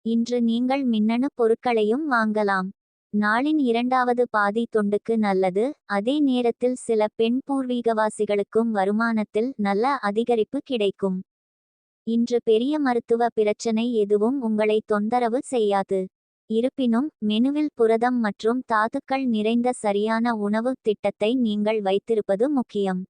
இன்று நீங்கள் மின்னணு பொருட்களையும் வாங்கலாம். நாளின் இரண்டாவது பாதி தொண்டுக்கு நல்லது. அதே நேரத்தில் சில பெண் பூர்வீகவாசிகளுக்கும் வருமானத்தில் நல்ல அதிகரிப்பு கிடைக்கும். இன்று பெரிய மருத்துவ பிரச்சனை எதுவும் உங்களை தொந்தரவு செய்யாது. இருப்பினும் மெனுவில் புரதம் மற்றும் தாதுக்கள் நிறைந்த சரியான உணவு திட்டத்தை நீங்கள் வைத்திருப்பது முக்கியம்.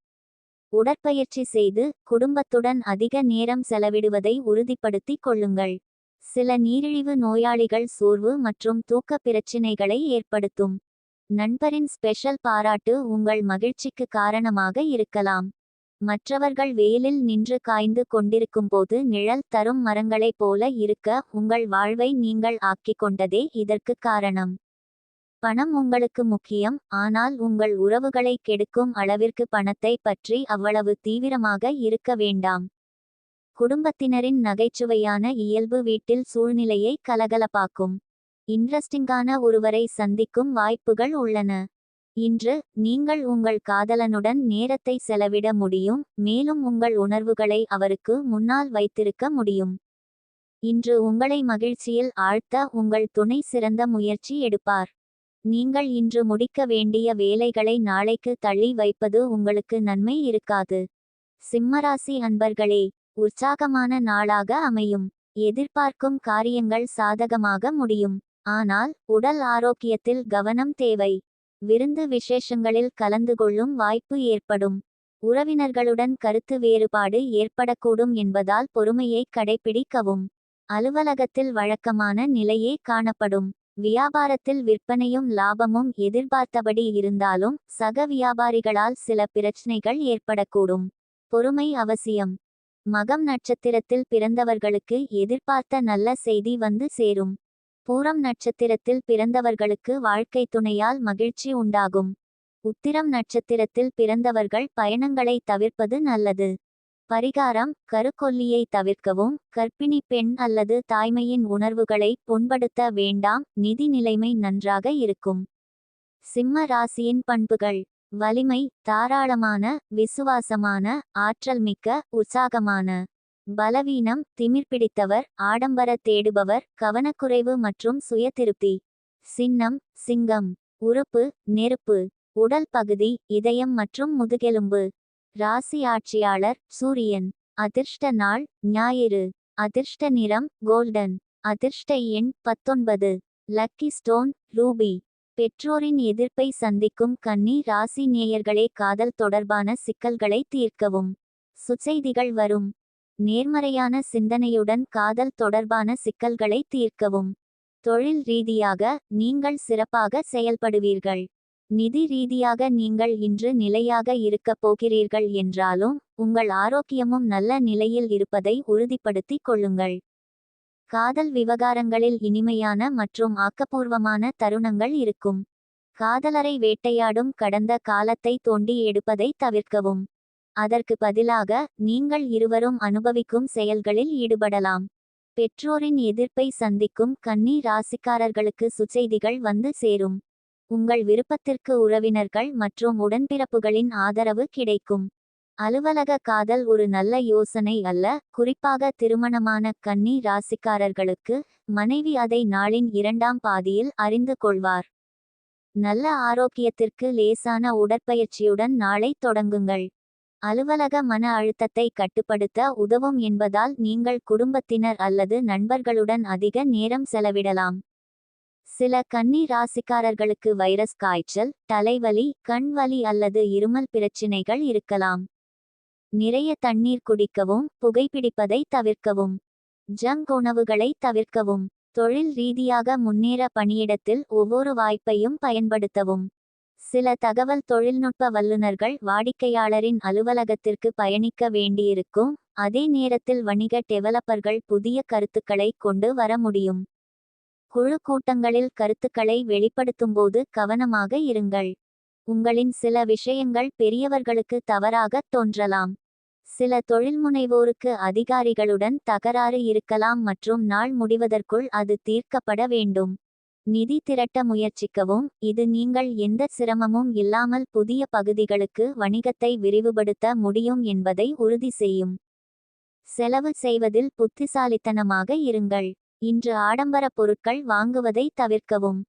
உடற்பயிற்சி செய்து குடும்பத்துடன் அதிக நேரம் செலவிடுவதை உறுதிப்படுத்திக் கொள்ளுங்கள். சில நீரிழிவு நோயாளிகள் சோர்வு மற்றும் தூக்க பிரச்சினைகளை ஏற்படுத்தும். நண்பரின் ஸ்பெஷல் பாராட்டு உங்கள் மகிழ்ச்சிக்கு காரணமாக இருக்கலாம். மற்றவர்கள் வெயிலில் நின்று காய்ந்து கொண்டிருக்கும்போது நிழல் தரும் மரங்களைப் போல இருக்க உங்கள் வாழ்வை நீங்கள் ஆக்கிக் கொண்டதே இதற்கு காரணம். பணம் உங்களுக்கு முக்கியம், ஆனால் உங்கள் உறவுகளை கெடுக்கும் அளவிற்கு பணத்தை பற்றி அவ்வளவு தீவிரமாக இருக்க வேண்டாம். குடும்பத்தினரின் நகைச்சுவையான இயல்பு வீட்டில் சூழ்நிலையை கலகலப்பாக்கும். இன்ட்ரஸ்டிங்கான ஒருவரை சந்திக்கும் வாய்ப்புகள் உள்ளன. இன்று நீங்கள் உங்கள் காதலனுடன் நேரத்தை செலவிட முடியும். மேலும் உங்கள் உணர்வுகளை அவருக்கு முன்னால் வைத்திருக்க முடியும். இன்று உங்களை மகிழ்ச்சியில் ஆழ்த்த உங்கள் துணை சிறந்த முயற்சி எடுப்பார். நீங்கள் இன்று முடிக்க வேண்டிய வேலைகளை நாளைக்கு தள்ளி வைப்பது உங்களுக்கு நன்மை இருக்காது. சிம்மராசி அன்பர்களே, உற்சாகமான நாளாக அமையும். எதிர்பார்க்கும் காரியங்கள் சாதகமாக முடியும். ஆனால் உடல் ஆரோக்கியத்தில் கவனம் தேவை. விருந்து விசேஷங்களில் கலந்து கொள்ளும் வாய்ப்பு ஏற்படும். உறவினர்களுடன் கருத்து வேறுபாடு ஏற்படக்கூடும் என்பதால் பொறுமையை கடைப்பிடிக்கவும். அலுவலகத்தில் வழக்கமான நிலையே காணப்படும். வியாபாரத்தில் விற்பனையும் லாபமும் எதிர்பார்த்தபடி இருந்தாலும் சக வியாபாரிகளால் சில பிரச்சனைகள் ஏற்படக்கூடும். பொறுமை அவசியம். மகம் நட்சத்திரத்தில் பிறந்தவர்களுக்கு எதிர்பார்த்த நல்ல செய்தி வந்து சேரும். பூரம் நட்சத்திரத்தில் பிறந்தவர்களுக்கு வாழ்க்கை துணையால் மகிழ்ச்சி உண்டாகும். உத்திரம் நட்சத்திரத்தில் பிறந்தவர்கள் பயணங்களை தவிர்ப்பது நல்லது. பரிகாரம்: கருக்கொல்லியை தவிர்க்கவும். கர்ப்பிணி பெண் அல்லது தாய்மையின் உணர்வுகளை புண்படுத்த வேண்டாம். நிதி நிலைமை நன்றாக இருக்கும். சிம்ம ராசியின் பண்புகள்: வலிமை, தாராளமான, விசுவாசமான, ஆற்றல் மிக்க, உற்சாகமான. பலவீனம்: திமிர்பிடித்தவர், ஆடம்பர தேடுபவர், கவனக்குறைவு மற்றும் சுய திருப்தி. சின்னம்: சிங்கம். உறுப்பு நெருப்பு. உடல் பகுதி இதயம் மற்றும் முதுகெலும்பு. ராசி ஆட்சியாளர் சூரியன். அதிர்ஷ்ட நாள் ஞாயிறு. அதிர்ஷ்ட நிறம் கோல்டன். அதிர்ஷ்ட எண் 19. Lucky stone Ruby. பெற்றோரின் எதிர்ப்பை சந்திக்கும் கன்னி ராசி நேயர்களே, காதல் தொடர்பான சிக்கல்களை தீர்க்கவும் சுச்செய்திகள் வரும். நேர்மறையான சிந்தனையுடன் காதல் தொடர்பான சிக்கல்களை தீர்க்கவும். தொழில் ரீதியாக நீங்கள் சிறப்பாக செயல்படுவீர்கள். நிதி ரீதியாக நீங்கள் இன்று நிலையாக இருக்கப் போகிறீர்கள் என்றாலும் உங்கள் ஆரோக்கியமும் நல்ல நிலையில் இருப்பதை உறுதிப்படுத்திக் கொள்ளுங்கள். காதல் விவகாரங்களில் இனிமையான மற்றும் ஆக்கப்பூர்வமான தருணங்கள் இருக்கும். காதலரை வேட்டையாடும் கடந்த காலத்தை தோண்டி எடுப்பதை தவிர்க்கவும். அதற்கு பதிலாக நீங்கள் இருவரும் அனுபவிக்கும் செயல்களில் ஈடுபடலாம். பெற்றோரின் எதிர்ப்பை சந்திக்கும் கன்னி ராசிக்காரர்களுக்கு சுச்செய்திகள் வந்து சேரும். உங்கள் விருப்பத்திற்கு உறவினர்கள் மற்றும் உடன்பிறப்புகளின் ஆதரவு கிடைக்கும். அலுவலக காதல் ஒரு நல்ல யோசனை அல்ல. குறிப்பாக திருமணமான கன்னி ராசிக்காரர்களுக்கு மனைவி அதை நாளின் இரண்டாம் பாதியில் அறிந்து கொள்வார். நல்ல ஆரோக்கியத்திற்கு லேசான உடற்பயிற்சியுடன் நாளை தொடங்குங்கள். அலுவலக மன அழுத்தத்தை கட்டுப்படுத்த உதவும் என்பதால் நீங்கள் குடும்பத்தினர் அல்லது நண்பர்களுடன் அதிக நேரம் செலவிடலாம். சில கன்னி ராசிக்காரர்களுக்கு வைரஸ் காய்ச்சல், தலைவலி, கண் வலி அல்லது இருமல் பிரச்சினைகள் இருக்கலாம். நிறைய தண்ணீர் குடிக்கவும், புகைப்பிடிப்பதை தவிர்க்கவும். ஜங்க் உணவுகளை தவிர்க்கவும். தொழில் ரீதியாக முன்னேற பணியிடத்தில் ஒவ்வொரு வாய்ப்பையும் பயன்படுத்தவும். சில தகவல் தொழில்நுட்ப வல்லுநர்கள் வாடிக்கையாளரின் அலுவலகத்திற்கு பயணிக்க வேண்டியிருக்கும். அதே நேரத்தில் வணிக டெவலப்பர்கள் புதிய கருத்துக்களை கொண்டு வர முடியும். குழு கூட்டங்களில் கருத்துக்களை வெளிப்படுத்தும்போது கவனமாக இருங்கள். உங்களின் சில விஷயங்கள் பெரியவர்களுக்கு தவறாகத் தோன்றலாம். சில தொழில்முனைவோருக்கு அதிகாரிகளுடன் தகராறு இருக்கலாம் மற்றும் நாள் முடிவதற்குள் அது தீர்க்கப்பட வேண்டும். நிதி திரட்ட முயற்சிக்கவும். இது நீங்கள் எந்த சிரமமும் இல்லாமல் புதிய பகுதிகளுக்கு வணிகத்தை விரிவுபடுத்த முடியும் என்பதை உறுதி செய்யும். செலவு செய்வதில் புத்திசாலித்தனமாக இருங்கள். இன்று ஆடம்பர பொருட்கள் வாங்குவதை தவிர்க்கவும்.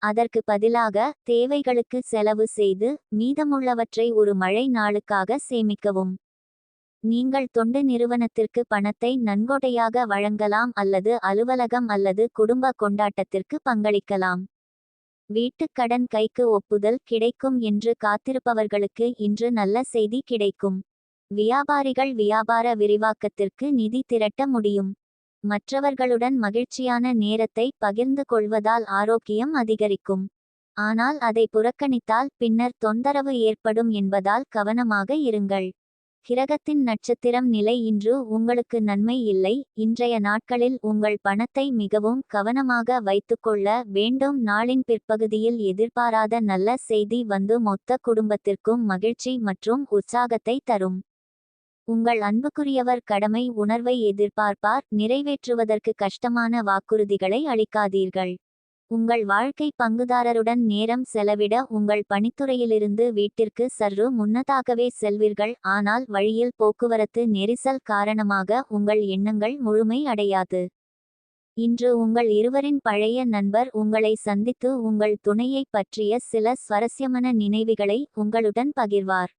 அதற்கு பதிலாக தேவைகளுக்கு செலவு செய்து மீதமுள்ளவற்றை ஒரு மழை நாளுக்காக சேமிக்கவும். நீங்கள் தொண்டு நிறுவனத்திற்கு பணத்தை நன்கொடையாக வழங்கலாம் அல்லது அலுவலகம் அல்லது குடும்ப கொண்டாட்டத்திற்கு பங்களிக்கலாம். வீட்டுக் கடன் கைக்கு ஒப்புதல் கிடைக்கும் என்று காத்திருப்பவர்களுக்கு இன்று நல்ல செய்தி கிடைக்கும். வியாபாரிகள் வியாபார விரிவாக்கத்திற்கு நிதி திரட்ட முடியும். மற்றவர்களுடன் மகிழ்ச்சியான நேரத்தை பகிர்ந்து கொள்வதால் ஆரோக்கியம் அதிகரிக்கும். ஆனால் அதை புறக்கணித்தால் பின்னர் தொந்தரவு ஏற்படும் என்பதால் கவனமாக இருங்கள். கிரகத்தின் நட்சத்திரம் நிலை இன்று உங்களுக்கு நன்மை இல்லை. இன்றைய நாட்களில் உங்கள் பணத்தை மிகவும் கவனமாக வைத்துக்கொள்ள வேண்டும். நாளின் பிற்பகுதியில் எதிர்பாராத நல்ல செய்தி வந்து மொத்த குடும்பத்திற்கும் மகிழ்ச்சி மற்றும் உற்சாகத்தை தரும். உங்கள் அன்புக்குரியவர் கடமை உணர்வை எதிர்பார்ப்பார். நிறைவேற்றுவதற்கு கஷ்டமான வாக்குறுதிகளை அளிக்காதீர்கள். உங்கள் வாழ்க்கை பங்குதாரருடன் நேரம் செலவிட உங்கள் பணித்துறையிலிருந்து வீட்டிற்கு சற்று முன்னதாகவே செல்வீர்கள். ஆனால் வழியில் போக்குவரத்து நெரிசல் காரணமாக உங்கள் எண்ணங்கள் முழுமை அடையாது. இன்று உங்கள் இருவரின் பழைய நண்பர் உங்களை சந்தித்து உங்கள் துணையை பற்றிய சில சுவாரஸ்யமான நினைவுகளை உங்களுடன் பகிர்வார்.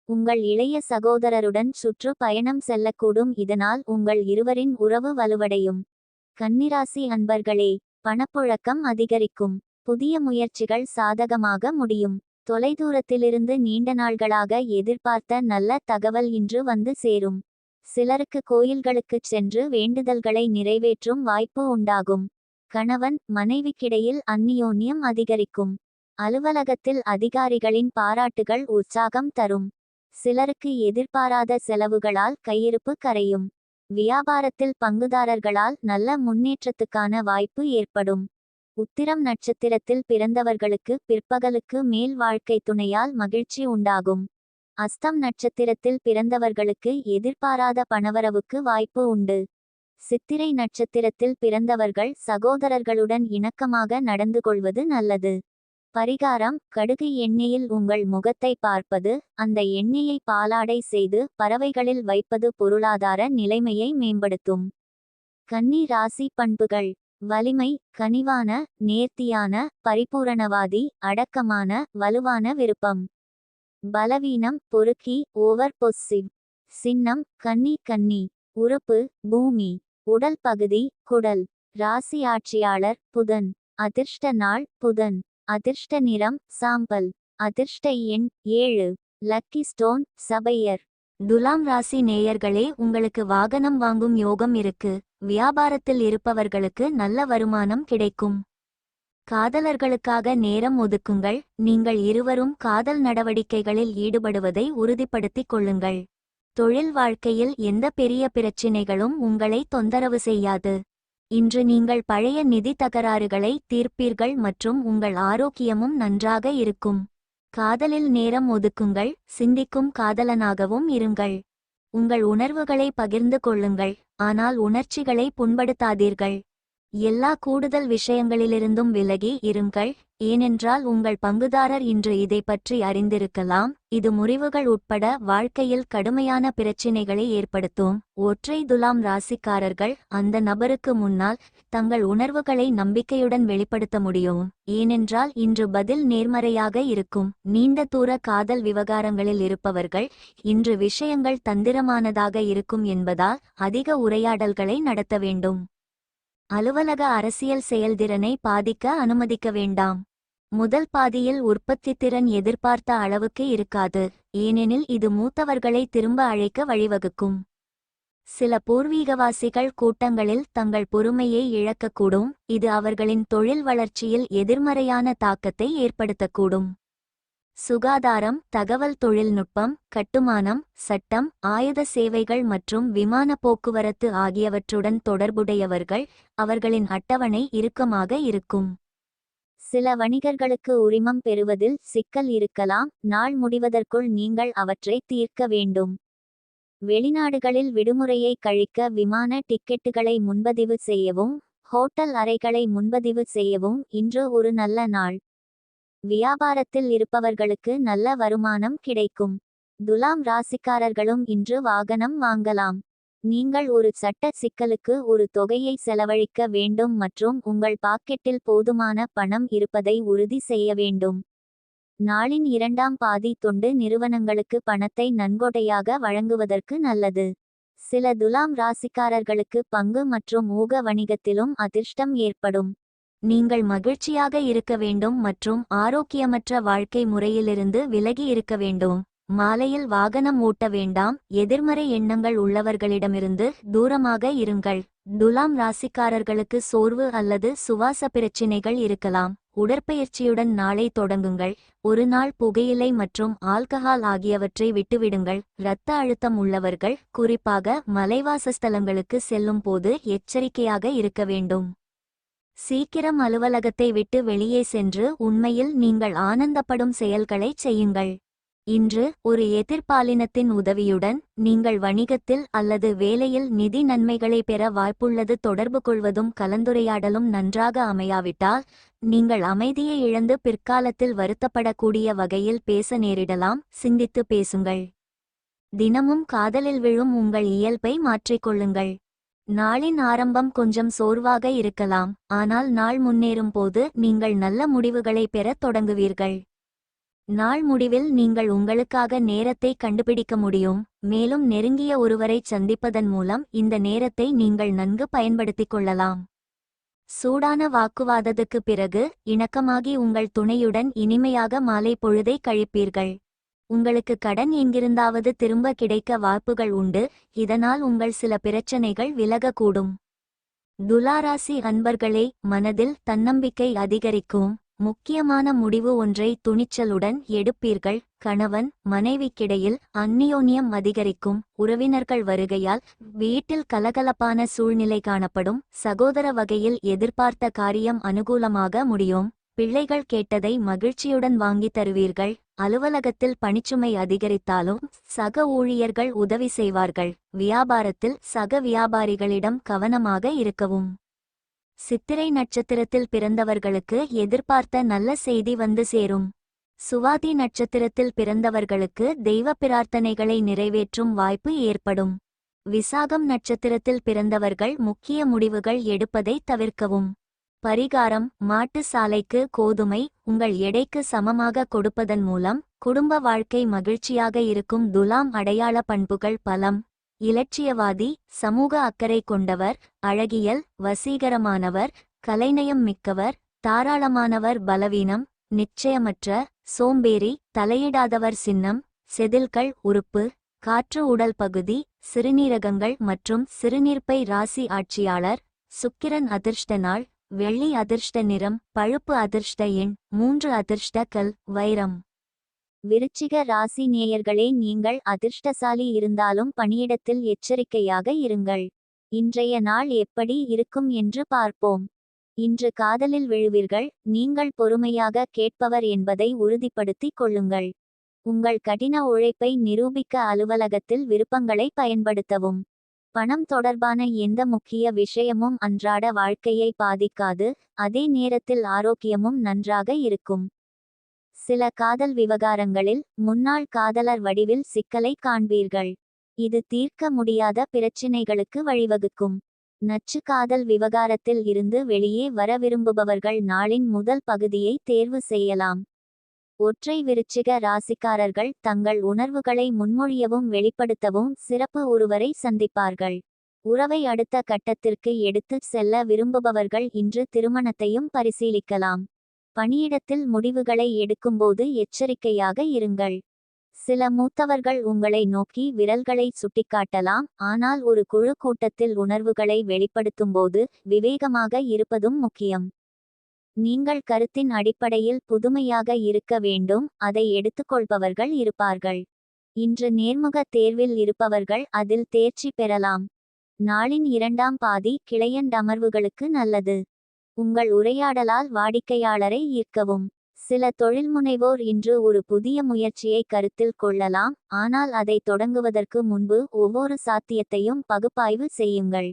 உங்கள் இளைய சகோதரருடன் சுற்று பயணம் செல்லக்கூடும். இதனால் உங்கள் இருவரின் உறவு வலுவடையும். கன்னிராசி அன்பர்களே, பணப்புழக்கம் அதிகரிக்கும். புதிய முயற்சிகள் சாதகமாக முடியும். தொலைதூரத்திலிருந்து நீண்ட நாள்களாக எதிர்பார்த்த நல்ல தகவல் இன்று வந்து சேரும். சிலருக்கு கோயில்களுக்குச் சென்று வேண்டுதல்களை நிறைவேற்றும் வாய்ப்பு உண்டாகும். கணவன் மனைவிக்கிடையில் அந்நியோன்யம் அதிகரிக்கும். அலுவலகத்தில் அதிகாரிகளின் பாராட்டுகள் உற்சாகம் தரும். சிலருக்கு எதிர்பாராத செலவுகளால் கையிருப்பு கரையும். வியாபாரத்தில் பங்குதாரர்களால் நல்ல முன்னேற்றத்துக்கான வாய்ப்பு ஏற்படும். உத்திரம் நட்சத்திரத்தில் பிறந்தவர்களுக்கு பிற்பகலுக்கு மேல் வாழ்க்கை துணையால் மகிழ்ச்சி உண்டாகும். அஸ்தம் நட்சத்திரத்தில் பிறந்தவர்களுக்கு எதிர்பாராத பணவரவுக்கு வாய்ப்பு உண்டு. சித்திரை நட்சத்திரத்தில் பிறந்தவர்கள் சகோதரர்களுடன் இணக்கமாக நடந்து கொள்வது நல்லது. பரிகாரம்: கடுகு எண்ணெயில் உங்கள் முகத்தை பார்ப்பது. அந்த எண்ணெயை பாலாடை செய்து பறவைகளில் வைப்பது பொருளாதார நிலைமையை மேம்படுத்தும். கன்னி ராசி பண்புகள். வலிமை, கனிவான, நேர்த்தியான, பரிபூரணவாதி, அடக்கமான, வலுவான விருப்பம். பலவீனம், பொறுக்கி, ஓவர் பொஸ்ஸிவ். சின்னம், கன்னி. உறுப்பு, பூமி. உடல் பகுதி, குடல். ராசி ஆட்சியாளர் புதன். அதிர்ஷ்ட நாள் புதன். அதிர்ஷ்ட நிறம் சாம்பல். அதிர்ஷ்ட எண் 7. Lucky stone sapphire. துலாம் ராசி நேயர்களே, உங்களுக்கு வாகனம் வாங்கும் யோகம் இருக்கு. வியாபாரத்தில் இருப்பவர்களுக்கு நல்ல வருமானம் கிடைக்கும். காதலர்களுக்காக நேரம் ஒதுக்குங்கள். நீங்கள் இருவரும் காதல் நடவடிக்கைகளில் ஈடுபடுவதை உறுதிப்படுத்திக் கொள்ளுங்கள். தொழில் வாழ்க்கையில் எந்த பெரிய பிரச்சினைகளும் உங்களை தொந்தரவு செய்யாது. இன்று நீங்கள் பழைய நிதி தகராறுகளை தீர்ப்பீர்கள் மற்றும் உங்கள் ஆரோக்கியமும் நன்றாக இருக்கும். காதலில் நேரம் ஒதுக்குங்கள். சிந்திக்கும் காதலனாகவும் இருங்கள். உங்கள் உணர்வுகளை பகிர்ந்து கொள்ளுங்கள், ஆனால் உணர்ச்சிகளை புண்படுத்தாதீர்கள். எல்லா கூடுதல் விஷயங்களிலிருந்தும் விலகி இருங்கள், ஏனென்றால் உங்கள் பங்குதாரர் இன்று இதை பற்றி அறிந்திருக்கலாம். இது முறிவுகள் உட்பட வாழ்க்கையில் கடுமையான பிரச்சினைகளை ஏற்படுத்தும். ஒற்றை துலாம் ராசிக்காரர்கள் அந்த நபருக்கு முன்னால் தங்கள் உணர்வுகளை நம்பிக்கையுடன் வெளிப்படுத்த முடியும், ஏனென்றால் இன்று பதில் நேர்மறையாக இருக்கும். நீண்ட தூர காதல் விவகாரங்களில் இருப்பவர்கள் இன்று விஷயங்கள் தந்திரமானதாக இருக்கும் என்பதால் அதிக உரையாடல்களை நடத்த வேண்டும். அலுவலக அரசியல் செயல்திறனை பாதிக்க அனுமதிக்க வேண்டாம். முதல் பாதியில் உற்பத்தித்திறன் எதிர்பார்த்த அளவுக்கு இருக்காது, ஏனெனில் இது மூத்தவர்களை திரும்ப அழைக்க வழிவகுக்கும். சில பூர்வீகவாசிகள் கூட்டங்களில் தங்கள் பொறுமையை இழக்கக்கூடும். இது அவர்களின் தொழில் வளர்ச்சியில் எதிர்மறையான தாக்கத்தை ஏற்படுத்தக்கூடும். சுகாதாரம், தகவல் தொழில்நுட்பம், கட்டுமானம், சட்டம், ஆயுத சேவைகள் மற்றும் விமான போக்குவரத்து ஆகியவற்றுடன் தொடர்புடையவர்கள் அவர்களின் அட்டவணை இறுக்கமாக இருக்கும். சில வணிகர்களுக்கு உரிமம் பெறுவதில் சிக்கல் இருக்கலாம். நாள் முடிவதற்குள் நீங்கள் அவற்றை தீர்க்க வேண்டும். வெளிநாடுகளில் விடுமுறையை கழிக்க விமான டிக்கெட்டுகளை முன்பதிவு செய்யவும் ஹோட்டல் அறைகளை முன்பதிவு செய்யவும் இன்று ஒரு நல்ல நாள். வியாபாரத்தில் இருப்பவர்களுக்கு நல்ல வருமானம் கிடைக்கும். துலாம் ராசிக்காரர்களும் இன்று வாகனம் வாங்கலாம். நீங்கள் ஒரு சட்ட சிக்கலுக்கு ஒரு தொகையை செலவழிக்க வேண்டும் மற்றும் உங்கள் பாக்கெட்டில் போதுமான பணம் இருப்பதை உறுதி செய்ய வேண்டும். நாளின் இரண்டாம் பாதி தொண்டு நிறுவனங்களுக்கு பணத்தை நன்கொடையாக வழங்குவதற்கு நல்லது. சில துலாம் ராசிக்காரர்களுக்கு பங்கு மற்றும் ஊக வணிகத்திலும் அதிர்ஷ்டம் ஏற்படும். நீங்கள் மகிழ்ச்சியாக இருக்க வேண்டும் மற்றும் ஆரோக்கியமற்ற வாழ்க்கை முறையிலிருந்து விலகி இருக்க வேண்டும். மாலையில் வாகனம் ஓட்ட வேண்டாம். எதிர்மறை எண்ணங்கள் உள்ளவர்களிடமிருந்து தூரமாக இருங்கள். துலாம் ராசிக்காரர்களுக்கு சோர்வு அல்லது சுவாச பிரச்சினைகள் இருக்கலாம். உடற்பயிற்சியுடன் நாளை தொடங்குங்கள். ஒரு நாள் புகையிலை மற்றும் ஆல்கஹால் ஆகியவற்றை விட்டுவிடுங்கள். இரத்த அழுத்தம் உள்ளவர்கள் குறிப்பாக மலைவாசஸ்தலங்களுக்கு செல்லும் போது எச்சரிக்கையாக இருக்க வேண்டும். சீக்கிரம் அலுவலகத்தை விட்டு வெளியே சென்று உண்மையில் நீங்கள் ஆனந்தப்படும் செயல்களை செய்யுங்கள். இன்று ஒரு எதிர்பாலினத்தின் உதவியுடன் நீங்கள் வணிகத்தில் அல்லது வேலையில் நிதி நன்மைகளை பெற வாய்ப்புள்ளது. தொடர்பு கொள்வதும் கலந்துரையாடலும் நன்றாக அமையாவிட்டால் நீங்கள் அமைதியை இழந்து பிற்காலத்தில் வருத்தப்படக்கூடிய வகையில் பேச நேரிடலாம். சிந்தித்து பேசுங்கள். தினமும் காதலில் விழும் உங்கள் இயல்பை மாற்றிக்கொள்ளுங்கள். நாளின் ஆரம்பம் கொஞ்சம் சோர்வாக இருக்கலாம், ஆனால் நாள் முன்னேறும் போது நீங்கள் நல்ல முடிவுகளை பெறத் தொடங்குவீர்கள். நாள் முடிவில் நீங்கள் உங்களுக்காக நேரத்தை கண்டுபிடிக்க முடியும், மேலும் நெருங்கிய ஒருவரை சந்திப்பதன் மூலம் இந்த நேரத்தை நீங்கள் நன்கு பயன்படுத்திக் கொள்ளலாம். சூடான வாக்குவாதத்துக்கு பிறகு இணக்கமாகி உங்கள் துணையுடன் இனிமையாக மாலை பொழுதை கழிப்பீர்கள். உங்களுக்கு கடன் எங்கிருந்தாவது திரும்ப கிடைக்க வாய்ப்புகள் உண்டு, இதனால் உங்கள் சில பிரச்சனைகள் விலகக்கூடும். துலாராசி அன்பர்களே, மனதில் தன்னம்பிக்கை அதிகரிக்கும். முக்கியமான முடிவு ஒன்றை துணிச்சலுடன் எடுப்பீர்கள். கணவன் மனைவிக்கிடையில் அந்நியோன்யம் அதிகரிக்கும். உறவினர்கள் வருகையால் வீட்டில் கலகலப்பான சூழ்நிலை காணப்படும். சகோதர வகையில் எதிர்பார்த்த காரியம் அனுகூலமாக முடியும். பிள்ளைகள் கேட்டதை மகிழ்ச்சியுடன் வாங்கி தருவீர்கள். அலுவலகத்தில் பணிச்சுமை அதிகரித்தாலும் சக ஊழியர்கள் உதவி செய்வார்கள். வியாபாரத்தில் சக வியாபாரிகளிடம் கவனமாக இருக்கவும். சித்திரை நட்சத்திரத்தில் பிறந்தவர்களுக்கு எதிர்பார்த்த நல்ல செய்தி வந்து சேரும். சுவாதி நட்சத்திரத்தில் பிறந்தவர்களுக்கு தெய்வ பிரார்த்தனைகளை நிறைவேற்றும் வாய்ப்பு ஏற்படும். விசாகம் நட்சத்திரத்தில் பிறந்தவர்கள் முக்கிய முடிவுகள் எடுப்பதை தவிர்க்கவும். பரிகாரம்: மாட்டு சாலைக்கு கோதுமை உங்கள் எடைக்கு சமமாக கொடுப்பதன் மூலம் குடும்ப வாழ்க்கை மகிழ்ச்சியாக இருக்கும். துலாம் அடையாள பண்புகள்: பலம், இலட்சியவாதி, சமூக அக்கறை கொண்டவர், அழகியல், வசீகரமானவர், கலைநயம் மிக்கவர், தாராளமானவர். பலவீனம்: நிச்சயமற்ற, சோம்பேறி, தலையிடாதவர். சின்னம்: செதில்கள், உறுப்பு, காற்று உடல் பகுதி, சிறுநீரகங்கள் மற்றும் சிறுநீர்ப்பை. ராசி ஆட்சியாளர் சுக்கிரன். அதிர்ஷ்ட நாள் வெள்ளி. அதிர்ஷ்ட நிறம் பழுப்பு. அதிர்ஷ்ட எண் 3. அதிர்ஷ்ட கல் வைரம். விருச்சிக ராசி நேயர்களே, நீங்கள் அதிர்ஷ்டசாலி இருந்தாலும் பணியிடத்தில் எச்சரிக்கையாக இருங்கள். இன்றைய நாள் எப்படி இருக்கும் என்று பார்ப்போம். இன்று காதலில் விழுவீர்கள். நீங்கள் பொறுமையாக கேட்பவர் என்பதை உறுதிப்படுத்திக் கொள்ளுங்கள். உங்கள் கடின உழைப்பை நிரூபிக்க அலுவலகத்தில் விருப்பங்களை பயன்படுத்தவும். பணம் தொடர்பான எந்த முக்கிய விஷயமும் அன்றாட வாழ்க்கையை பாதிக்காது. அதே நேரத்தில் ஆரோக்கியமும் நன்றாக இருக்கும். சில காதல் விவகாரங்களில் முன்னாள் காதலர் வடிவில் சிக்கலை காண்பீர்கள். இது தீர்க்க முடியாத பிரச்சினைகளுக்கு வழிவகுக்கும். நச்சு காதல் விவகாரத்தில் இருந்து வெளியே வர விரும்புபவர்கள் நாளின் முதல் பகுதியை தேர்வு செய்யலாம். ஒற்றை விருச்சிக ராசிக்காரர்கள் தங்கள் உணர்வுகளை முன்மொழியவும் வெளிப்படுத்தவும் சிறப்பு ஒருவரை சந்திப்பார்கள். உறவை அடுத்த கட்டத்திற்கு எடுத்துச் செல்ல விரும்புபவர்கள் இன்று திருமணத்தையும் பரிசீலிக்கலாம். பணியிடத்தில் முடிவுகளை எடுக்கும்போது எச்சரிக்கையாக இருங்கள். சில மூத்தவர்கள் உங்களை நோக்கி விரல்களை சுட்டிக்காட்டலாம். ஆனால் ஒரு குழு கூட்டத்தில் உணர்வுகளை வெளிப்படுத்தும்போது விவேகமாக இருப்பதும் முக்கியம். நீங்கள் கருத்தின் அடிப்படையில் புதுமையாக இருக்க வேண்டும். அதை எடுத்துக்கொள்பவர்கள் இருப்பார்கள். இன்று நேர்முக தேர்வில் இருப்பவர்கள் அதில் தேர்ச்சி பெறலாம். நாளின் இரண்டாம் பாதி கிளையண்ட் அமர்வுகளுக்கு நல்லது. உங்கள் உரையாடலால் வாடிக்கையாளரை ஈர்க்கவும். சில தொழில்முனைவோர் இன்று ஒரு புதிய முயற்சியை கருத்தில் கொள்ளலாம். ஆனால் அதை தொடங்குவதற்கு முன்பு ஒவ்வொரு சாத்தியத்தையும் பகுப்பாய்வு செய்யுங்கள்.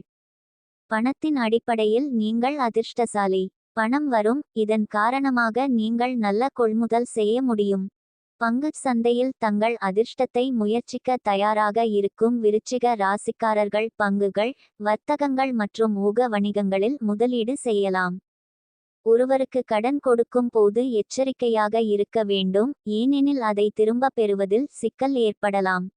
பணத்தின் அடிப்படையில் நீங்கள் அதிர்ஷ்டசாலி. பணம் வரும். இதன் காரணமாக நீங்கள் நல்ல கொள்முதல் செய்ய முடியும். பங்குச் சந்தையில் தங்கள் அதிர்ஷ்டத்தை முயற்சிக்க தயாராக இருக்கும் விருச்சிக ராசிக்காரர்கள் பங்குகள், வர்த்தகங்கள் மற்றும் ஊக வணிகங்களில் முதலீடு செய்யலாம். ஒருவருக்கு கடன் கொடுக்கும் போது எச்சரிக்கையாக இருக்க வேண்டும். ஏனெனில் அதை திரும்ப பெறுவதில் சிக்கல் ஏற்படலாம்.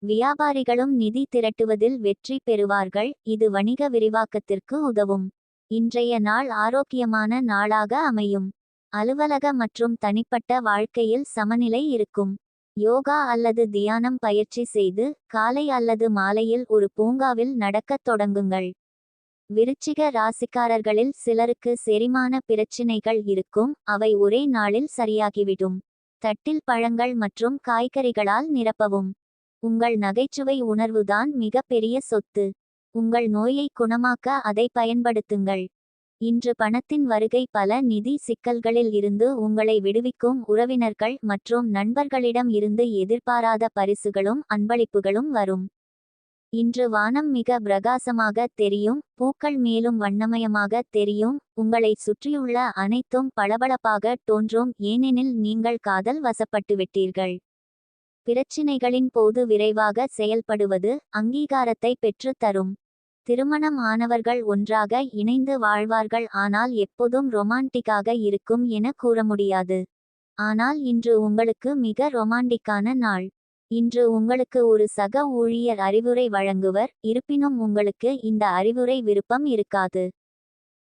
வியாபாரிகளும் நிதி திரட்டுவதில் வெற்றி பெறுவார்கள். இது வணிக விரிவாக்கத்திற்கு உதவும். இன்றைய நாள் ஆரோக்கியமான நாளாக அமையும். அலுவலக மற்றும் தனிப்பட்ட வாழ்க்கையில் சமநிலை இருக்கும். யோகா அல்லது தியானம் பயிற்சி செய்து காலை அல்லது மாலையில் ஒரு பூங்காவில் நடக்கத் தொடங்குங்கள். விருச்சிக ராசிக்காரர்களில் சிலருக்கு செரிமான பிரச்சினைகள் இருக்கும். அவை ஒரே நாளில் சரியாகிவிடும். தட்டில் பழங்கள் மற்றும் காய்கறிகளால் நிரப்பவும். உங்கள் நகைச்சுவை உணர்வுதான் மிக பெரிய சொத்து. உங்கள் நோயை குணமாக்க அதை பயன்படுத்துங்கள். இன்று பணத்தின் வருகை பல நிதி சிக்கல்களில் இருந்து உங்களை விடுவிக்கும். உறவினர்கள் மற்றும் நண்பர்களிடம் இருந்து எதிர்பாராத பரிசுகளும் அன்பளிப்புகளும் வரும். இன்று வானம் மிக பிரகாசமாக தெரியும். பூக்கள் மேலும் வண்ணமயமாக தெரியும். உங்களை சுற்றியுள்ள அனைத்தும் பளபளப்பாக தோன்றும். ஏனெனில் நீங்கள் காதல் வசப்பட்டுவிட்டீர்கள். பிரச்சினைகளின் போது விரைவாக செயல்படுவது அங்கீகாரத்தை பெற்று தரும். திருமணம் ஆனவர்கள் ஒன்றாக இணைந்து வாழ்வார்கள். ஆனால் எப்போதும் ரொமான்டிக்காக இருக்கும் என கூற முடியாது. ஆனால் இன்று உங்களுக்கு மிக ரொமான்டிக்கான நாள். இன்று உங்களுக்கு ஒரு சக ஊழியர் அறிவுரை வழங்குவர். இருப்பினும் உங்களுக்கு இந்த அறிவுரை விருப்பம் இருக்காது.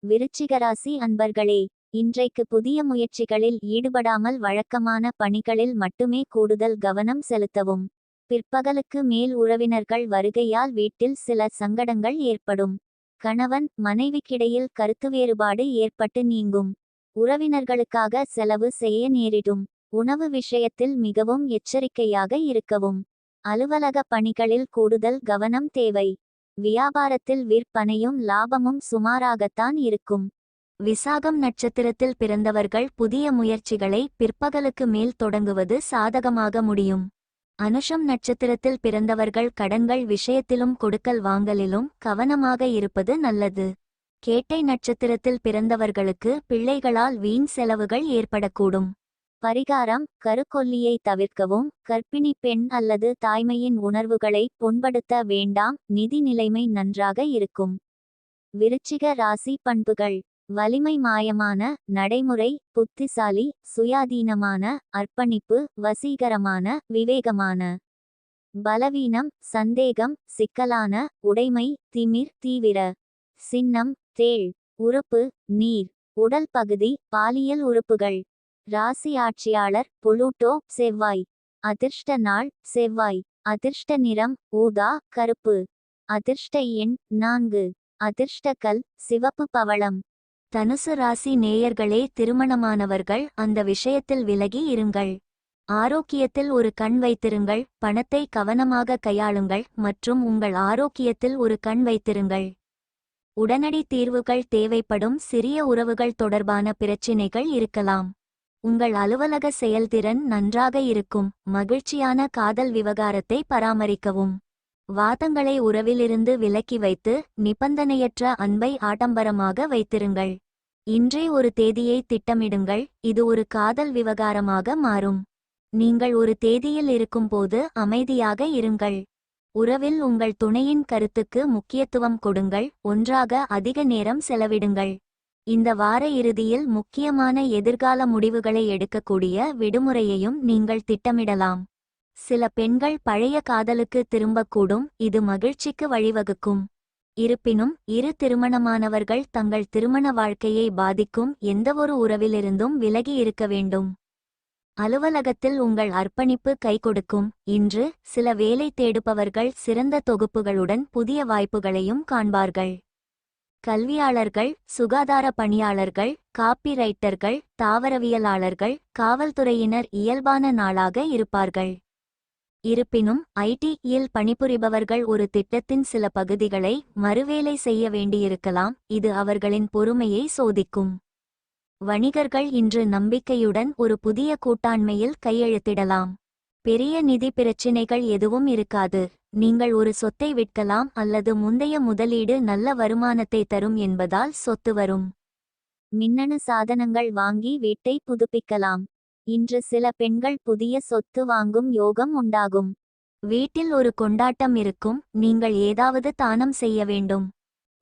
விருச்சிகராசி அன்பர்களே, இன்றைக்கு புதிய முயற்சிகளில் ஈடுபடாமல் வழக்கமான பணிகளில் மட்டுமே கூடுதல் கவனம் செலுத்தவும். பிற்பகலுக்கு மேல் உறவினர்கள் வருகையால் வீட்டில் சில சங்கடங்கள் ஏற்படும். கணவன் மனைவிக்கிடையில் கருத்து வேறுபாடு ஏற்பட்டு நீங்கும். உறவினர்களுக்காக செலவு செய்ய நேரிடும். உணவு விஷயத்தில் மிகவும் எச்சரிக்கையாக இருக்கவும். அலுவலக பணிகளில் கூடுதல் கவனம் தேவை. வியாபாரத்தில் விற்பனையும் லாபமும் சுமாராகத்தான் இருக்கும். விசாகம் நட்சத்திரத்தில் பிறந்தவர்கள் புதிய முயற்சிகளை பிற்பகலுக்கு மேல் தொடங்குவது சாதகமாக முடியும். அனுஷம் நட்சத்திரத்தில் பிறந்தவர்கள் கடன்கள் விஷயத்திலும் கொடுக்கல் வாங்கலிலும் கவனமாக இருப்பது நல்லது. கேட்டை நட்சத்திரத்தில் பிறந்தவர்களுக்கு பிள்ளைகளால் வீண் செலவுகள் ஏற்படக்கூடும். பரிகாரம்: கருக்கொல்லியை தவிர்க்கவும். கர்ப்பிணி பெண் அல்லது தாய்மையின் உணர்வுகளை புண்படுத்த வேண்டாம். நிதி நிலைமை நன்றாக இருக்கும். விருச்சிக ராசி பண்புகள்: வலிமை, மாயமான நடைமுறை, புத்திசாலி, சுயாதீனமான, அர்ப்பணிப்பு, வசீகரமான, விவேகமான. பலவீனம்: சந்தேகம், சிக்கலான, உடைமை, திமிர், தீவிர. சின்னம்: தேள். உறுப்பு: நீர். உடல் பகுதி: பாலியல் உறுப்புகள். ராசி ஆட்சியாளர்: புளூட்டோ, செவ்வாய். அதிர்ஷ்ட நாள்: செவ்வாய். அதிர்ஷ்ட நிறம்: ஊதா, கருப்பு. அதிர்ஷ்ட எண்: 4. அதிர்ஷ்ட கல்: சிவப்பு பவளம். தனுசு ராசி நேயர்களே, திருமணமானவர்கள் அந்த விஷயத்தில் விலகி இருங்கள். ஆரோக்கியத்தில் ஒரு கண் வைத்திருங்கள். பணத்தை கவனமாக கையாளுங்கள் மற்றும் உங்கள் ஆரோக்கியத்தில் ஒரு கண் வைத்திருங்கள். உடனடி தீர்வுகள் தேவைப்படும் சிறிய உறவுகள் தொடர்பான பிரச்சினைகள் இருக்கலாம். உங்கள் அலுவலக செயல்திறன் நன்றாக இருக்கும். மகிழ்ச்சியான காதல் விவகாரத்தை பராமரிக்கவும். வாதங்களை உறவிலிருந்து விலக்கி வைத்து நிபந்தனையற்ற அன்பை ஆடம்பரமாக வைத்திருங்கள். இன்றே ஒரு தேதியை திட்டமிடுங்கள். இது ஒரு காதல் விவகாரமாக மாறும். நீங்கள் ஒரு தேதியில் இருக்கும்போது அமைதியாக இருங்கள். உறவில் உங்கள் துணையின் கருத்துக்கு முக்கியத்துவம் கொடுங்கள். ஒன்றாக அதிக நேரம் செலவிடுங்கள். இந்த வார இறுதியில் முக்கியமான எதிர்கால முடிவுகளை எடுக்கக்கூடிய விடுமுறையையும் நீங்கள் திட்டமிடலாம். சில பெண்கள் பழைய காதலுக்கு திரும்பக்கூடும். இது மகிழ்ச்சிக்கு வழிவகுக்கும். இருப்பினும் இரு திருமணமானவர்கள் தங்கள் திருமண வாழ்க்கையை பாதிக்கும் எந்தவொரு உறவிலிருந்தும் விலகி இருக்க வேண்டும். அலுவலகத்தில் உங்கள் அர்ப்பணிப்பு கைகொடுக்கும். இன்று சில வேலை தேடுபவர்கள் சிறந்த தொகுப்புகளுடன் புதிய வாய்ப்புகளையும் காண்பார்கள். கல்வியாளர்கள், சுகாதார பணியாளர்கள், காப்பி ரைட்டர்கள், தாவரவியலாளர்கள், காவல்துறையினர் இயல்பான நாளாக இருப்பார்கள். இருப்பினும் ஐடி-யில் பணிபுரிபவர்கள் ஒரு திட்டத்தின் சில பகுதிகளை மறுவேலை செய்ய வேண்டியிருக்கலாம். இது அவர்களின் பொறுமையை சோதிக்கும். வணிகர்கள் இன்று நம்பிக்கையுடன் ஒரு புதிய கூட்டாண்மையில் கையெழுத்திடலாம். பெரிய நிதி பிரச்சினைகள் எதுவும் இருக்காது. நீங்கள் ஒரு சொத்தை விற்கலாம் அல்லது முந்தைய முதலீடு நல்ல வருமானத்தை தரும் என்பதால் சொத்து வரும். மின்னணு சாதனங்கள் வாங்கி வீட்டை புதுப்பிக்கலாம். இன்று சில பெண்கள் புதிய சொத்து வாங்கும் யோகம் உண்டாகும். வீட்டில் ஒரு கொண்டாட்டம் இருக்கும். நீங்கள் ஏதாவது தானம் செய்ய வேண்டும்.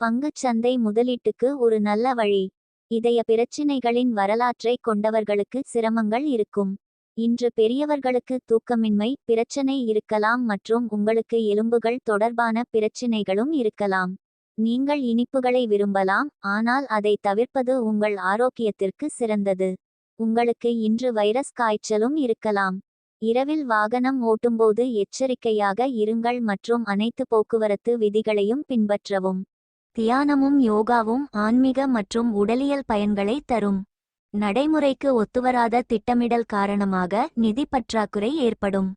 பங்குச் சந்தை முதலீட்டுக்கு ஒரு நல்ல வழி. இதய பிரச்சினைகளின் வரலாற்றை கொண்டவர்களுக்கு சிரமங்கள் இருக்கும். இன்று பெரியவர்களுக்கு தூக்கமின்மை பிரச்சனை இருக்கலாம் மற்றும் உங்களுக்கு எலும்புகள் தொடர்பான பிரச்சினைகளும் இருக்கலாம். நீங்கள் இனிப்புகளை விரும்பலாம், ஆனால் அதை தவிர்ப்பது உங்கள் ஆரோக்கியத்திற்கு சிறந்தது. உங்களுக்கு இன்று வைரஸ் காய்ச்சலும் இருக்கலாம். இரவில் வாகனம் ஓட்டும்போது எச்சரிக்கையாக இருங்கள் மற்றும் அனைத்து போக்குவரத்து விதிகளையும் பின்பற்றவும். தியானமும் யோகாவும் ஆன்மீக மற்றும் உடலியல் பயன்களை தரும். நடைமுறைக்கு ஒத்துவராத திட்டமிடல் காரணமாக நிதி பற்றாக்குறை ஏற்படும்.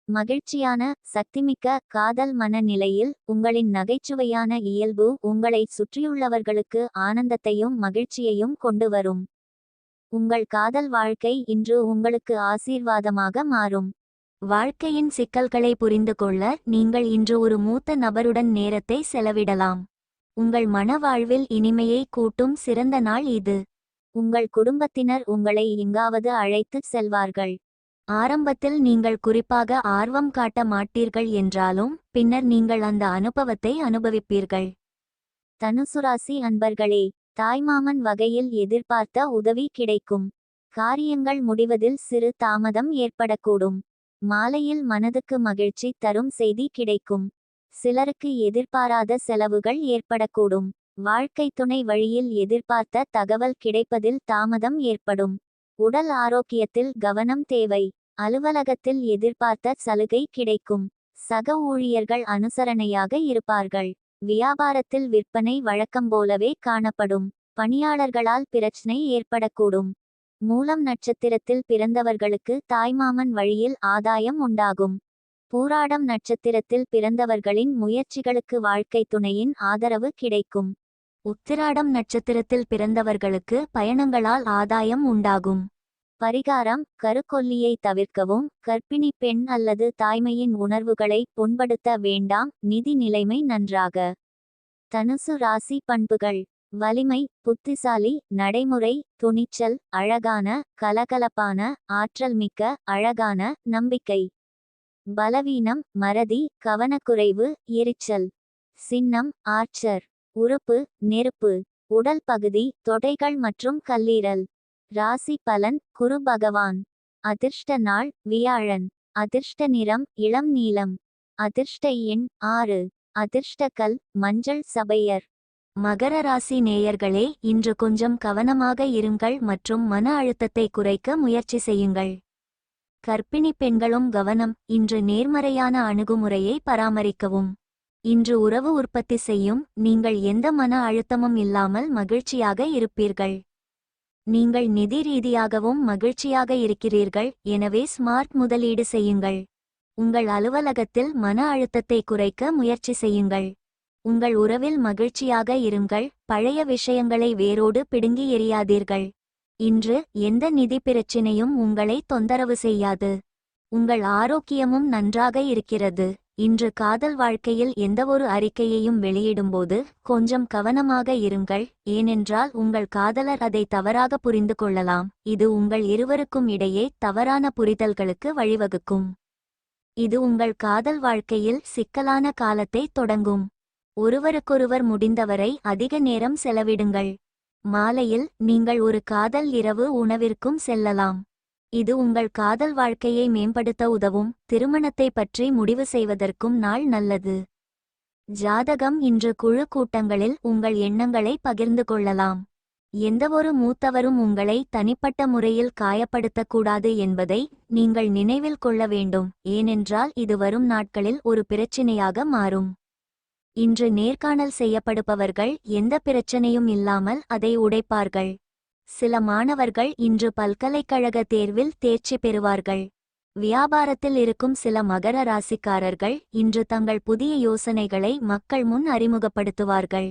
மகிழ்ச்சியான, சக்திமிக்க காதல் மனநிலையில் உங்களின் நகைச்சுவையான இயல்பு உங்களை சுற்றியுள்ளவர்களுக்கு ஆனந்தத்தையும் மகிழ்ச்சியையும் கொண்டு வரும். உங்கள் காதல் வாழ்க்கை இன்று உங்களுக்கு ஆசீர்வாதமாக மாறும். வாழ்க்கையின் சிக்கல்களை புரிந்து கொள்ள நீங்கள் இன்று ஒரு மூத்த நபருடன் நேரத்தை செலவிடலாம். உங்கள் மன வாழ்வில் இனிமையை கூட்டும் சிறந்த நாள் இது. உங்கள் குடும்பத்தினர் உங்களை எங்காவது அழைத்துச் செல்வார்கள். ஆரம்பத்தில் நீங்கள் குறிப்பாக ஆர்வம் காட்ட மாட்டீர்கள் என்றாலும் பின்னர் நீங்கள் அந்த அனுபவத்தை அனுபவிப்பீர்கள். தனுசுராசி அன்பர்களே, தாய்மாமன் வகையில் எதிர்பார்த்த உதவி கிடைக்கும். காரியங்கள் முடிவதில் சிறு தாமதம் ஏற்படக்கூடும். மாலையில் மனதுக்கு மகிழ்ச்சி தரும் செய்தி கிடைக்கும். சிலருக்கு எதிர்பாராத செலவுகள் ஏற்படக்கூடும். வாழ்க்கை துணை வழியில் எதிர்பார்த்த தகவல் கிடைப்பதில் தாமதம் ஏற்படும். உடல் ஆரோக்கியத்தில் கவனம் தேவை. அலுவலகத்தில் எதிர்பார்த்த சலுகை கிடைக்கும். சக ஊழியர்கள் அனுசரணையாக இருப்பார்கள். வியாபாரத்தில் விற்பனை வழக்கம்போலவே காணப்படும். பணியாளர்களால் பிரச்சனை ஏற்படக்கூடும். மூலம் நட்சத்திரத்தில் பிறந்தவர்களுக்கு தாய்மாமன் வழியில் ஆதாயம் உண்டாகும். பூராடம் நட்சத்திரத்தில் பிறந்தவர்களின் முயற்சிகளுக்கு வாழ்க்கை துணையின் ஆதரவு கிடைக்கும். உத்திராடம் நட்சத்திரத்தில் பிறந்தவர்களுக்கு பயணங்களால் ஆதாயம் உண்டாகும். பரிகாரம்: கருக்கொல்லியை தவிர்க்கவும். கர்ப்பிணி பெண் அல்லது தாய்மையின் உணர்வுகளை புண்படுத்த வேண்டாம். நிதி நிலைமை நன்றாக. தனுசு ராசி பண்புகள்: வலிமை, புத்திசாலி, நடைமுறை, துணிச்சல், அழகான, கலகலப்பான, ஆற்றல் மிக்க, அழகான, நம்பிக்கை. பலவீனம், மறதி, கவனக்குறைவு, எரிச்சல். சின்னம், ஆர்ச்சர். உறுப்பு, நெருப்பு. உடல் பகுதி, தொடைகள் மற்றும் கல்லீரல். ராசி பலன், குரு பகவான். அதிர்ஷ்ட நாள், வியாழன். அதிர்ஷ்ட நிறம், இளம் நீலம். அதிர்ஷ்ட எண் 6. அதிர்ஷ்ட கல், மஞ்சள் சபையர். மகர ராசி நேயர்களே, இன்று கொஞ்சம் கவனமாக இருங்கள் மற்றும் மன அழுத்தத்தை குறைக்க முயற்சி செய்யுங்கள். கர்ப்பிணி பெண்களும் கவனம், இன்று நேர்மறையான அணுகுமுறையை பராமரிக்கவும். இன்று உறவு உற்பத்தி செய்யும், நீங்கள் எந்த மன அழுத்தமும் இல்லாமல் மகிழ்ச்சியாக இருப்பீர்கள். நீங்கள் நிதி ரீதியாகவும் மகிழ்ச்சியாக இருக்கிறீர்கள், எனவே ஸ்மார்ட் முதலீடு செய்யுங்கள். உங்கள் அலுவலகத்தில் மன அழுத்தத்தை குறைக்க முயற்சி செய்யுங்கள். உங்கள் உறவில் மகிழ்ச்சியாக இருங்கள், பழைய விஷயங்களை வேரோடு பிடுங்கி எறியாதீர்கள். இன்று எந்த நிதி பிரச்சினையும் உங்களை தொந்தரவு செய்யாது. உங்கள் ஆரோக்கியமும் நன்றாக இருக்கிறது. இன்று காதல் வாழ்க்கையில் எந்தவொரு அறிக்கையையும் வெளியிடும்போது கொஞ்சம் கவனமாக இருங்கள், ஏனென்றால் உங்கள் காதலர் அதை தவறாக புரிந்து கொள்ளலாம். இது உங்கள் இருவருக்கும் இடையே தவறான புரிதல்களுக்கு வழிவகுக்கும். இது உங்கள் காதல் வாழ்க்கையில் சிக்கலான காலத்தை தொடங்கும். ஒருவருக்கொருவர் முடிந்தவரை அதிக நேரம் செலவிடுங்கள். மாலையில் நீங்கள் ஒரு காதல் இரவு உணவிற்கும் செல்லலாம். இது உங்கள் காதல் வாழ்க்கையை மேம்படுத்த உதவும். திருமணத்தை பற்றி முடிவு செய்வதற்கும் நாள் நல்லது. ஜாதகம், இன்று குழு கூட்டங்களில் உங்கள் எண்ணங்களை பகிர்ந்து கொள்ளலாம். எந்தவொரு மூத்தவரும் உங்களை தனிப்பட்ட முறையில் காயப்படுத்தக்கூடாது என்பதை நீங்கள் நினைவில் கொள்ள வேண்டும், ஏனென்றால் இது வரும் நாட்களில் ஒரு பிரச்சினையாக மாறும். இன்று நேர்காணல் செய்யப்படுபவர்கள் எந்த பிரச்சனையும் இல்லாமல் அதை உடைப்பார்கள். சில மாணவர்கள் இன்று பல்கலைக்கழக தேர்வில் தேர்ச்சி பெறுவார்கள். வியாபாரத்தில் இருக்கும் சில மகர ராசிக்காரர்கள் இன்று தங்கள் புதிய யோசனைகளை மக்கள் முன் அறிமுகப்படுத்துவார்கள்.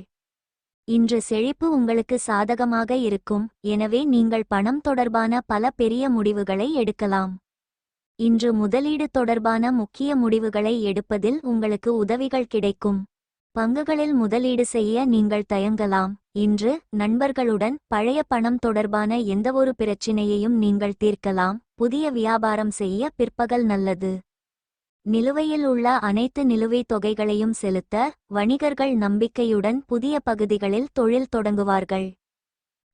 இன்று செழிப்பு உங்களுக்கு சாதகமாக இருக்கும், எனவே நீங்கள் பணம் தொடர்பான பல பெரிய முடிவுகளை எடுக்கலாம். இன்று முதலீடு தொடர்பான முக்கிய முடிவுகளை எடுப்பதில் உங்களுக்கு உதவிகள் கிடைக்கும். பங்குகளில் முதலீடு செய்ய நீங்கள் தயங்கலாம். இன்று நண்பர்களுடன் பழைய பணம் தொடர்பான எந்தவொரு பிரச்சினையையும் நீங்கள் தீர்க்கலாம். புதிய வியாபாரம் செய்ய பிற்பகல் நல்லது. நிலுவையில் உள்ள அனைத்து நிலுவைத் தொகைகளையும் செலுத்த வணிகர்கள் நம்பிக்கையுடன் புதிய பகுதிகளில் தொழில் தொடங்குவார்கள்.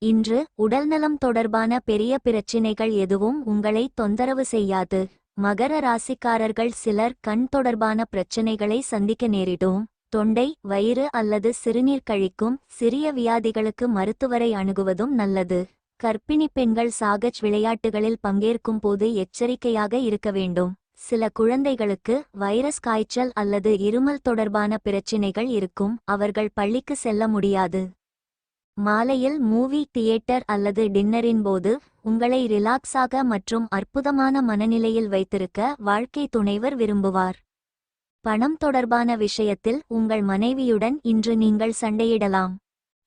இன்று உடல்நலம் தொடர்பான பெரிய பிரச்சினைகள் எதுவும் உங்களை தொந்தரவு செய்யாது. மகர ராசிக்காரர்கள் சிலர் கண் தொடர்பான பிரச்சினைகளை சந்திக்க நேரிடும். தொண்டை, வயிறு அல்லது சிறுநீர் கழிக்கும் சிறிய வியாதிகளுக்கு மருத்துவரை அணுகுவதும் நல்லது. கர்ப்பிணி பெண்கள் சாகஜ் விளையாட்டுகளில் பங்கேற்கும் போது எச்சரிக்கையாக இருக்க வேண்டும். சில குழந்தைகளுக்கு வைரஸ் காய்ச்சல் அல்லது இருமல் தொடர்பான பிரச்சினைகள் இருக்கும், அவர்கள் பள்ளிக்கு செல்ல முடியாது. மாலையில் மூவி, தியேட்டர் அல்லது டின்னரின் போது உங்களை ரிலாக்ஸாக மற்றும் அற்புதமான மனநிலையில் வைத்திருக்க வாழ்க்கை துணைவர் விரும்புவார். பணம் தொடர்பான விஷயத்தில் உங்கள் மனைவியுடன் இன்று நீங்கள் சண்டையிடலாம்.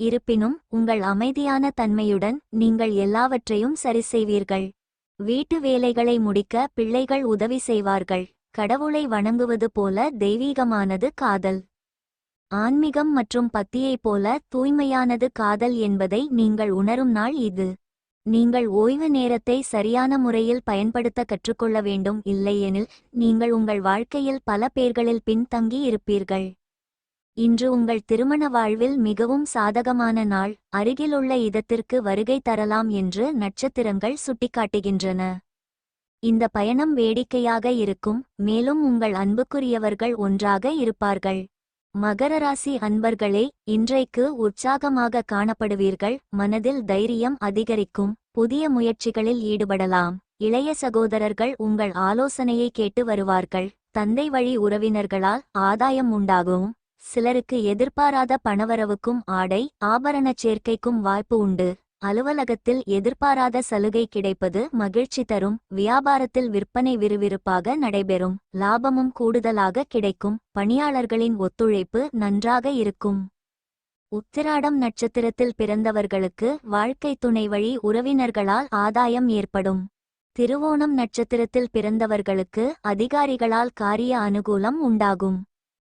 இருப்பினும் உங்கள் அமைதியான தன்மையுடன் நீங்கள் எல்லாவற்றையும் சரிசெய்வீர்கள். வீட்டு வேலைகளை முடிக்க பிள்ளைகள் உதவி செய்வார்கள். கடவுளை வணங்குவது போல தெய்வீகமானது காதல். ஆன்மீகம் மற்றும் பத்தியைப் போல தூய்மையானது காதல் என்பதை நீங்கள் உணரும் நாள் இது. நீங்கள் ஓய்வு நேரத்தை சரியான முறையில் பயன்படுத்த கற்றுக்கொள்ள வேண்டும், இல்லையெனில் நீங்கள் உங்கள் வாழ்க்கையில் பல பேர்களில் பின்தங்கி இருப்பீர்கள். இன்று உங்கள் திருமண வாழ்வில் மிகவும் சாதகமான நாள். அருகிலுள்ள இடத்திற்கு வருகை தரலாம் என்று நட்சத்திரங்கள் சுட்டிக்காட்டுகின்றன. இந்த பயணம் வேடிக்கையாக இருக்கும், மேலும் உங்கள் அன்புக்குரியவர்கள் ஒன்றாக இருப்பார்கள். மகர ராசி அன்பர்களே, இன்றைக்கு உற்சாகமாக காணப்படுவீர்கள். மனதில் தைரியம் அதிகரிக்கும். புதிய முயற்சிகளில் ஈடுபடலாம். இளைய சகோதரர்கள் உங்கள் ஆலோசனையை கேட்டு வருவார்கள். தந்தை வழி உறவினர்களால் ஆதாயம் உண்டாகும். சிலருக்கு எதிர்பாராத பணவரவுக்கும் ஆடை ஆபரணச் சேர்க்கைக்கும் வாய்ப்பு உண்டு. அலுவலகத்தில் எதிர்பாராத சலுகை கிடைப்பது மகிழ்ச்சி தரும். வியாபாரத்தில் விற்பனை விறுவிறுப்பாக நடைபெறும். லாபமும் கூடுதலாக கிடைக்கும். பணியாளர்களின் ஒத்துழைப்பு நன்றாக இருக்கும். உத்திராடம் நட்சத்திரத்தில் பிறந்தவர்களுக்கு வாழ்க்கை துணை வழி உறவினர்களால் ஆதாயம் ஏற்படும். திருவோணம் நட்சத்திரத்தில் பிறந்தவர்களுக்கு அதிகாரிகளால் காரிய அனுகூலம் உண்டாகும்.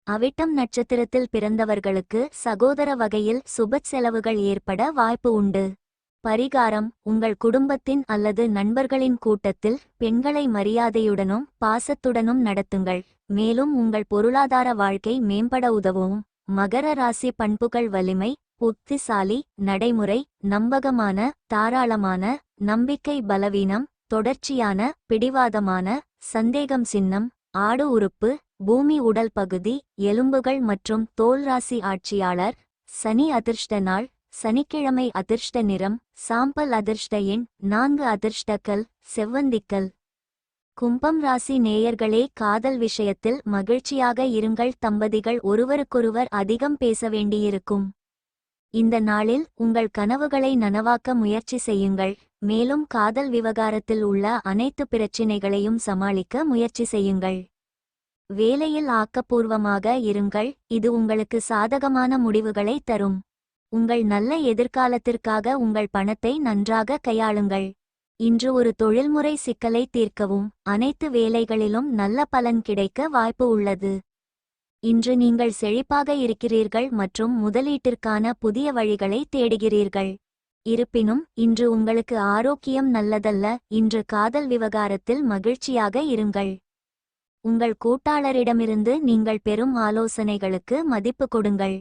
அவிட்டம் நட்சத்திரத்தில் பிறந்தவர்களுக்கு சகோதர வகையில் சுப செலவுகள் ஏற்பட வாய்ப்பு உண்டு. பரிகாரம்: உங்கள் குடும்பத்தின் அல்லது நண்பர்களின் கூட்டத்தில் பெண்களை மரியாதையுடனும் பாசத்துடனும் நடத்துங்கள், மேலும் உங்கள் பொருளாதார வாழ்க்கை மேம்பட உதவும். மகர ராசி பண்புகள்: வலிமை, புத்திசாலி, நடைமுறை, நம்பகமான, தாராளமான, நம்பிக்கை. பலவீனம்: தொடர்ச்சியான, பிடிவாதமான, சந்தேகம். சின்னம்: ஆடு உறுப்பு, பூமி உடல் பகுதி, எலும்புகள் மற்றும் தோல். ராசி ஆட்சியாளர் சனி. அதிர்ஷ்ட நாள் சனிக்கிழமை. அதிர்ஷ்ட நிறம் சாம்பல். அதிர்ஷ்ட எண் 4. அதிர்ஷ்டக்கல் செவ்வந்திக்கல். கும்பம் ராசி நேயர்களே, காதல் விஷயத்தில் மகிழ்ச்சியாக இருங்கள். தம்பதிகள் ஒருவருக்கொருவர் அதிகம் பேச வேண்டியிருக்கும். இந்த நாளில் உங்கள் கனவுகளை நனவாக்க முயற்சி செய்யுங்கள், மேலும் காதல் விவகாரத்தில் உள்ள அனைத்து பிரச்சினைகளையும் சமாளிக்க முயற்சி செய்யுங்கள். வேலையில் ஆக்கப்பூர்வமாக இருங்கள், இது உங்களுக்கு சாதகமான முடிவுகளை தரும். உங்கள் நல்ல எதிர்காலத்திற்காக உங்கள் பணத்தை நன்றாக கையாளுங்கள். இன்று ஒரு தொழில்முறை சிக்கலை தீர்க்கவும். அனைத்து வேலைகளிலும் நல்ல பலன் கிடைக்க வாய்ப்பு உள்ளது. இன்று நீங்கள் செழிப்பாக இருக்கிறீர்கள் மற்றும் முதலீட்டிற்கான புதிய வழிகளை தேடுகிறீர்கள். இருப்பினும் இன்று உங்களுக்கு ஆரோக்கியம் நல்லதல்ல. இன்று காதல் விவகாரத்தில் மகிழ்ச்சியாக இருங்கள். உங்கள் கூட்டாளரிடமிருந்து நீங்கள் பெறும் ஆலோசனைகளுக்கு மதிப்பு கொடுங்கள்.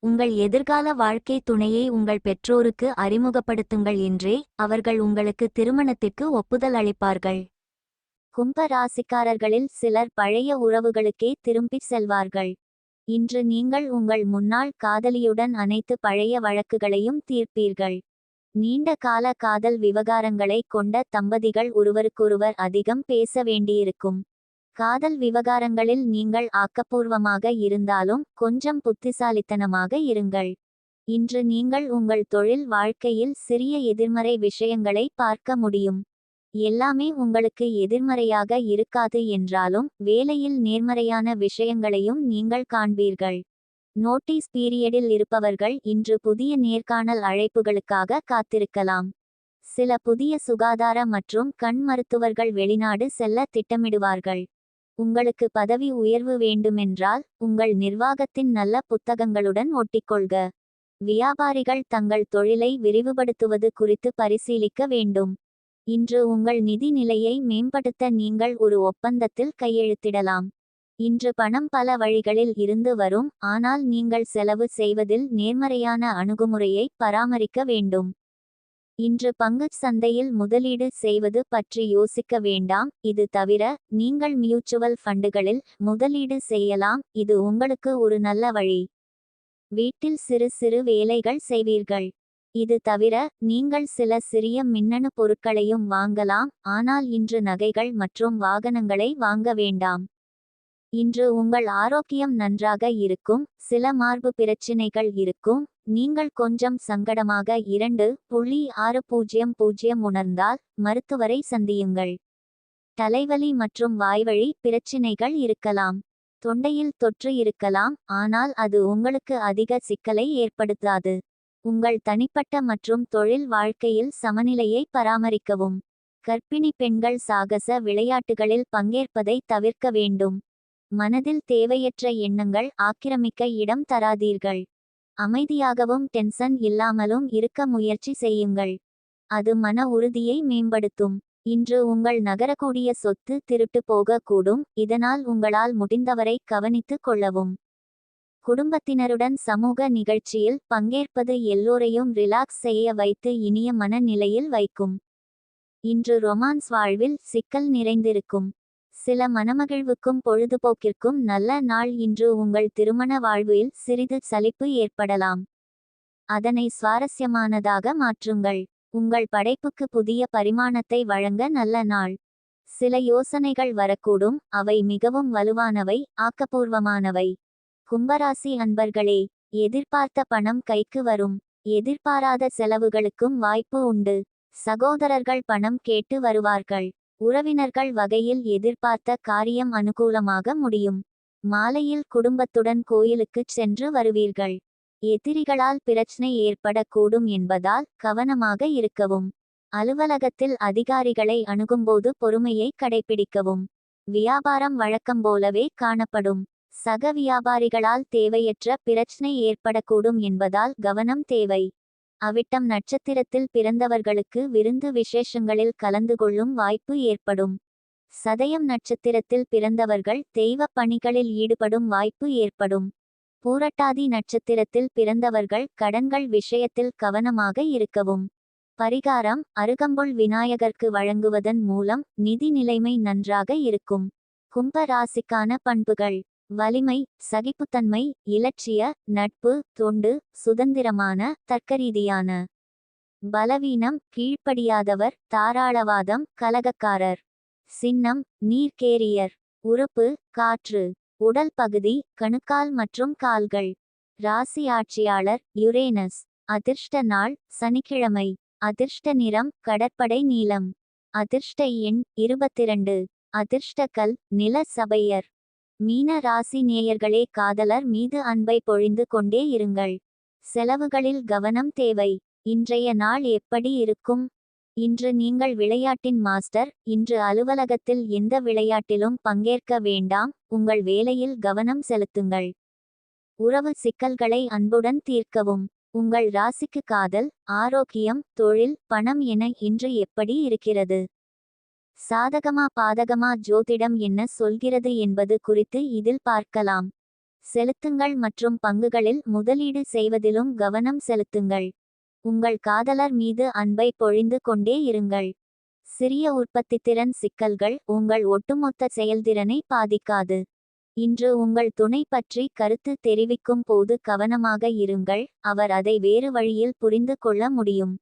உங்கள் எதிர்கால வாழ்க்கை துணையை உங்கள் பெற்றோருக்கு அறிமுகப்படுத்துங்கள் என்றே அவர்கள் உங்களுக்கு திருமணத்திற்கு ஒப்புதல் அளிப்பார்கள். கும்ப ராசிக்காரர்களில் சிலர் பழைய உறவுகளுக்கே திரும்பிச் செல்வார்கள். இன்று நீங்கள் உங்கள் முன்னாள் காதலியுடன் அனைத்து பழைய வழக்குகளையும் தீர்ப்பீர்கள். நீண்ட கால காதல் விவகாரங்களை கொண்ட தம்பதிகள் ஒருவருக்கொருவர் அதிகம் பேச வேண்டியிருக்கும். காதல் விவகாரங்களில் நீங்கள் ஆக்கப்பூர்வமாக இருந்தாலும் கொஞ்சம் புத்திசாலித்தனமாக இருங்கள். இன்று நீங்கள் உங்கள் தொழில் வாழ்க்கையில் சிறிய எதிர்மறை விஷயங்களை பார்க்க முடியும். எல்லாமே உங்களுக்கு எதிர்மறையாக இருக்காது என்றாலும் வேலையில் நேர்மறையான விஷயங்களையும் நீங்கள் காண்பீர்கள். நோட்டீஸ் பீரியடில் இருப்பவர்கள் இன்று புதிய நேர்காணல் அழைப்புகளுக்காக காத்திருக்கலாம். சில புதிய சுகாதார மற்றும் கண் மருத்துவர்கள் வெளிநாடு செல்ல திட்டமிடுவார்கள். உங்களுக்கு பதவி உயர்வு வேண்டுமென்றால் உங்கள் நிர்வாகத்தின் நல்ல புத்தகங்களுடன் ஒட்டிக்கொள்க. வியாபாரிகள் தங்கள் தொழிலை விரிவுபடுத்துவது குறித்து பரிசீலிக்க வேண்டும். இன்று உங்கள் நிதி நிலையை மேம்படுத்த நீங்கள் ஒரு ஒப்பந்தத்தில் கையெழுத்திடலாம். இன்று பணம் பல வழிகளில் இருந்து வரும், ஆனால் நீங்கள் செலவு செய்வதில் நேர்மறையான அணுகுமுறையை பராமரிக்க வேண்டும். இன்று பங்குச் சந்தையில் முதலீடு செய்வது பற்றி யோசிக்க வேண்டாம். இது தவிர நீங்கள் மியூச்சுவல் ஃபண்டுகளில் முதலீடு செய்யலாம், இது உங்களுக்கு ஒரு நல்ல வழி. வீட்டில் சிறு சிறு வேலைகள் செய்வீர்கள். இது தவிர நீங்கள் சில சிறிய மின்னணு பொருட்களையும் வாங்கலாம், ஆனால் இன்று நகைகள் மற்றும் வாகனங்களை வாங்க வேண்டாம். இன்று உங்கள் ஆரோக்கியம் நன்றாக இருக்கும். சில மார்பு பிரச்சினைகள் இருக்கும். நீங்கள் கொஞ்சம் சங்கடமாக 2.600 உணர்ந்தால் மருத்துவரை சந்தியுங்கள். தலைவலி மற்றும் வாய்வழி பிரச்சினைகள் இருக்கலாம். தொண்டையில் தொற்று இருக்கலாம், ஆனால் அது உங்களுக்கு அதிக சிக்கலை ஏற்படுத்தாது. உங்கள் தனிப்பட்ட மற்றும் தொழில் வாழ்க்கையில் சமநிலையை பராமரிக்கவும். கர்ப்பிணி பெண்கள் சாகச விளையாட்டுகளில் பங்கேற்பதை தவிர்க்க வேண்டும். மனதில் தேவையற்ற எண்ணங்கள் ஆக்கிரமிக்க இடம் தராதீர்கள். அமைதியாகவும் டென்ஷன் இல்லாமலும் இருக்க முயற்சி செய்யுங்கள். அது மன உறுதியை மேம்படுத்தும். இன்று உங்கள் நகரக்கூடிய சொத்து திருட்டு போகக்கூடும், இதனால் உங்களால் முடிந்தவரை கவனித்து கொள்ளவும். குடும்பத்தினருடன் சமூக நிகழ்ச்சியில் பங்கேற்பது எல்லோரையும் ரிலாக்ஸ் செய்ய வைத்து இனிய மன நிலையில் வைக்கும். இன்று ரொமான்ஸ் வாழ்வில் சிக்கல் நிறைந்திருக்கும். சில மனமகிழ்வுக்கும் பொழுதுபோக்கிற்கும் நல்ல நாள். இன்று உங்கள் திருமண வாழ்வில் சிறிது சலிப்பு ஏற்படலாம். அதனை சுவாரஸ்யமானதாக மாற்றுங்கள். உங்கள் படைப்புக்கு புதிய பரிமாணத்தை வழங்க நல்ல நாள். சில யோசனைகள் வரக்கூடும், அவை மிகவும் வலுவானவை, ஆக்கப்பூர்வமானவை. கும்பராசி அன்பர்களே, எதிர்பார்த்த பணம் கைக்கு வரும். எதிர்பாராத செலவுகளுக்கும் வாய்ப்பு உண்டு. சகோதரர்கள் பணம் கேட்டு வருவார்கள். உறவினர்கள் வகையில் எதிர்பார்த்த காரியம் அனுகூலமாக முடியும். மாலையில் குடும்பத்துடன் கோயிலுக்குச் சென்று வருவீர்கள். எதிரிகளால் பிரச்சனை ஏற்படக்கூடும் என்பதால் கவனமாக இருக்கவும். அலுவலகத்தில் அதிகாரிகளை அணுகும்போது பொறுமையை கடைபிடிக்கவும். வியாபாரம் வழக்கம் போலவே காணப்படும். சக வியாபாரிகளால் தேவையற்ற பிரச்சனை ஏற்படக்கூடும் என்பதால் கவனம் தேவை. அவிட்டம் நட்சத்திரத்தில் பிறந்தவர்களுக்கு விருந்து விசேஷங்களில் கலந்து கொள்ளும் வாய்ப்பு ஏற்படும். சதயம் நட்சத்திரத்தில் பிறந்தவர்கள் தெய்வ பணிகளில் ஈடுபடும் வாய்ப்பு ஏற்படும். பூரட்டாதி நட்சத்திரத்தில் பிறந்தவர்கள் கடன்கள் விஷயத்தில் கவனமாக இருக்கவும். பரிகாரம்: அருகம்புல் விநாயகர்க்கு வழங்குவதன் மூலம் நிதி நிலைமை நன்றாக இருக்கும். கும்ப ராசிக்கான பண்புகள்: வலிமை, சகிப்புத்தன்மை, இலட்சிய, நட்பு, தொண்டு, சுதந்திரமான, தர்க்கரீதியான. பலவீனம்: கீழ்ப்படியாதவர், தாராளவாதம், கலகக்காரர். சின்னம்: நீர்க்கேரியர். உறுப்பு: காற்று. உடல் பகுதி: கணுக்கால் மற்றும் கால்கள். ராசி ஆட்சியாளர்: யுரேனஸ். அதிர்ஷ்ட நாள்: சனிக்கிழமை. அதிர்ஷ்ட நிறம்: கடற்படை நீலம். அதிர்ஷ்ட எண்: 22. அதிர்ஷ்ட கல்: நில சபையர். மீன ராசி நேயர்களே, காதலர் மீது அன்பை பொழிந்து கொண்டே இருங்கள். செலவுகளில் கவனம் தேவை. இன்றைய நாள் எப்படி இருக்கும்? இன்று நீங்கள் விளையாட்டின் மாஸ்டர். இன்று அலுவலகத்தில் எந்த விளையாட்டிலும் பங்கேற்க வேண்டாம். உங்கள் வேலையில் கவனம் செலுத்துங்கள். உறவு சிக்கல்களை அன்புடன் தீர்க்கவும். உங்கள் ராசிக்கு காதல், ஆரோக்கியம், தொழில், பணம் என இன்று எப்படி இருக்கிறது? சாதகமா பாதகமா ஜோதிடம் என்ன சொல்கிறது என்பது குறித்து இதில் பார்க்கலாம். செலுத்துங்கள் மற்றும் பங்குகளில் முதலீடு செய்வதிலும் கவனம் செலுத்துங்கள். உங்கள் காதலர் மீது அன்பை பொழிந்து கொண்டே இருங்கள். சிறிய உற்பத்தித்திறன் சிக்கல்கள் உங்கள் ஒட்டுமொத்த செயல்திறனை பாதிக்காது. இன்று உங்கள் துணை பற்றி கருத்து தெரிவிக்கும் போது கவனமாக இருங்கள். அவர் அதை வேறு வழியில் புரிந்து கொள்ள முடியும்.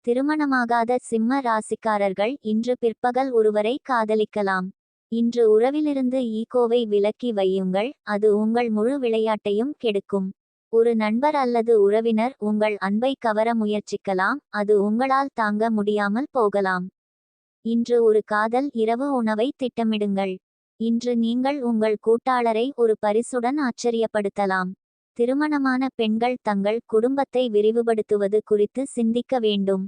திருமணமாகாத சிம்ம ராசிக்காரர்கள் இன்று பிற்பகல் ஒருவரை காதலிக்கலாம். இன்று உறவிலிருந்து ஈகோவை விலக்கி வையுங்கள். அது உங்கள் முழு விளையாட்டையும் கெடுக்கும். ஒரு நண்பர் அல்லது உறவினர் உங்கள் அன்பை கவர முயற்சிக்கலாம். அது உங்களால் தாங்க முடியாமல் போகலாம். இன்று ஒரு காதல் இரவு உணவை திட்டமிடுங்கள். இன்று நீங்கள் உங்கள் கூட்டாளரை ஒரு பரிசுடன் ஆச்சரியப்படுத்தலாம். திருமணமான பெண்கள் தங்கள் குடும்பத்தை விரிவுபடுத்துவது குறித்து சிந்திக்க வேண்டும்.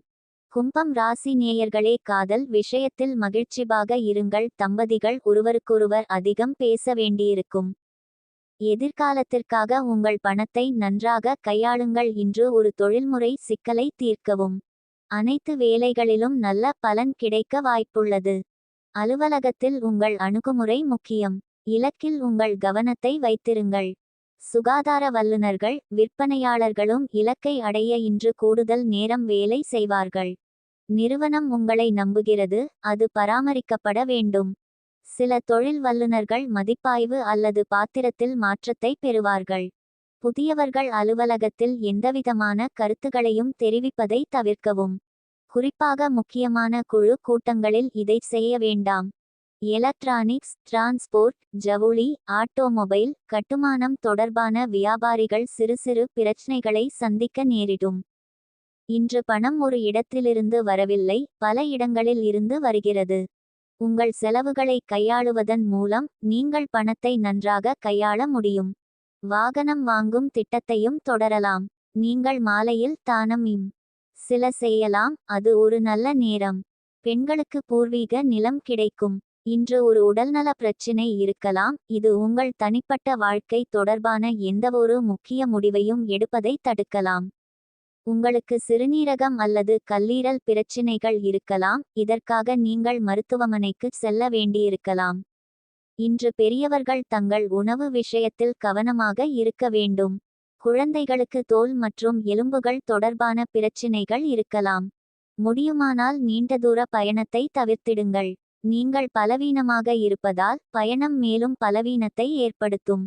கும்பம் ராசி நேயர்களே, காதல் விஷயத்தில் மகிழ்ச்சியாக இருங்கள். தம்பதிகள் ஒருவருக்கொருவர் அதிகம் பேச வேண்டியிருக்கும். எதிர்காலத்திற்காக உங்கள் பணத்தை நன்றாக கையாளுங்கள். இன்று ஒரு தொழில்முறை சிக்கலை தீர்க்கவும். அனைத்து வேலைகளிலும் நல்ல பலன் கிடைக்க வாய்ப்புள்ளது. அலுவலகத்தில் உங்கள் அணுகுமுறை முக்கியம். இலக்கில் உங்கள் கவனத்தை வைத்திருங்கள். சுகாதார வல்லுநர்கள், விற்பனையாளர்களும் இலக்கை அடைய இன்று கூடுதல் நேரம் வேலை செய்வார்கள். நிறுவனம் உங்களை நம்புகிறது, அது பராமரிக்கப்பட வேண்டும். சில தொழில் வல்லுநர்கள் மதிப்பாய்வு அல்லது பாத்திரத்தில் மாற்றத்தை பெறுவார்கள். புதியவர்கள் அலுவலகத்தில் எந்தவிதமான கருத்துகளையும் தெரிவிப்பதை தவிர்க்கவும். குறிப்பாக முக்கியமான குழு கூட்டங்களில் இதை செய்ய வேண்டாம். எலக்ட்ரானிக்ஸ், டிரான்ஸ்போர்ட், ஜவுளி, ஆட்டோமொபைல், கட்டுமானம் தொடர்பான வியாபாரிகள் சிறு சிறு பிரச்சனைகளை சந்திக்க நேரிடும். இன்று பணம் ஒரு இடத்திலிருந்து வரவில்லை, பல இடங்களில் இருந்து வருகிறது. உங்கள் செலவுகளை கையாளுவதன் மூலம் நீங்கள் பணத்தை நன்றாக கையாள முடியும். வாகனம் வாங்கும் திட்டத்தையும் தொடரலாம். நீங்கள் மாலையில் தானம் சில செய்யலாம், அது ஒரு நல்ல நேரம். பெண்களுக்கு பூர்வீக நிலம் கிடைக்கும். இன்று ஒரு உடல்நல பிரச்சினை இருக்கலாம், இது உங்கள் தனிப்பட்ட வாழ்க்கை தொடர்பான எந்தவொரு முக்கிய முடிவையும் எடுப்பதை தடுக்கலாம். உங்களுக்கு சிறுநீரகம் அல்லது கல்லீரல் பிரச்சினைகள் இருக்கலாம், இதற்காக நீங்கள் மருத்துவமனைக்கு செல்ல வேண்டியிருக்கலாம். இன்று பெரியவர்கள் தங்கள் உணவு விஷயத்தில் கவனமாக இருக்க வேண்டும். குழந்தைகளுக்கு தோல் மற்றும் எலும்புகள் தொடர்பான பிரச்சினைகள் இருக்கலாம். முடியுமானால் நீண்ட தூர பயணத்தை தவிர்த்திடுங்கள். நீங்கள் பலவீனமாக இருப்பதால் பயணம் மேலும் பலவீனத்தை ஏற்படுத்தும்.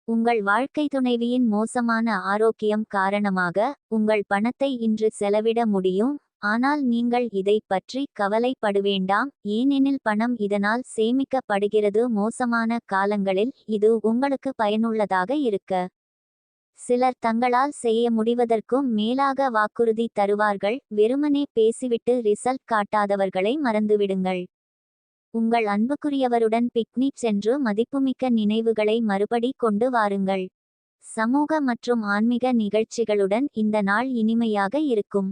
உங்கள் வாழ்க்கை துணைவியின் மோசமான ஆரோக்கியம் காரணமாக உங்கள் பணத்தை இன்று செலவிட முடியும். ஆனால் நீங்கள் இதை பற்றி கவலைப்படுவேண்டாம், ஏனெனில் பணம் இதனால் சேமிக்கப்படுகிறது. மோசமான காலங்களில் இது உங்களுக்கு பயனுள்ளதாக இருக்க. சிலர் தங்களால் செய்ய முடிவதற்கும் மேலாக வாக்குறுதி தருவார்கள். வெறுமனே பேசிவிட்டு ரிசல்ட் காட்டாதவர்களை மறந்துவிடுங்கள். உங்கள் அன்புக்குரியவருடன் பிக்னிக் சென்று மதிப்புமிக்க நினைவுகளை மறுபடி கொண்டு வாருங்கள். சமூக மற்றும் ஆன்மீக நிகழ்ச்சிகளுடன் இந்த நாள் இனிமையாக இருக்கும்.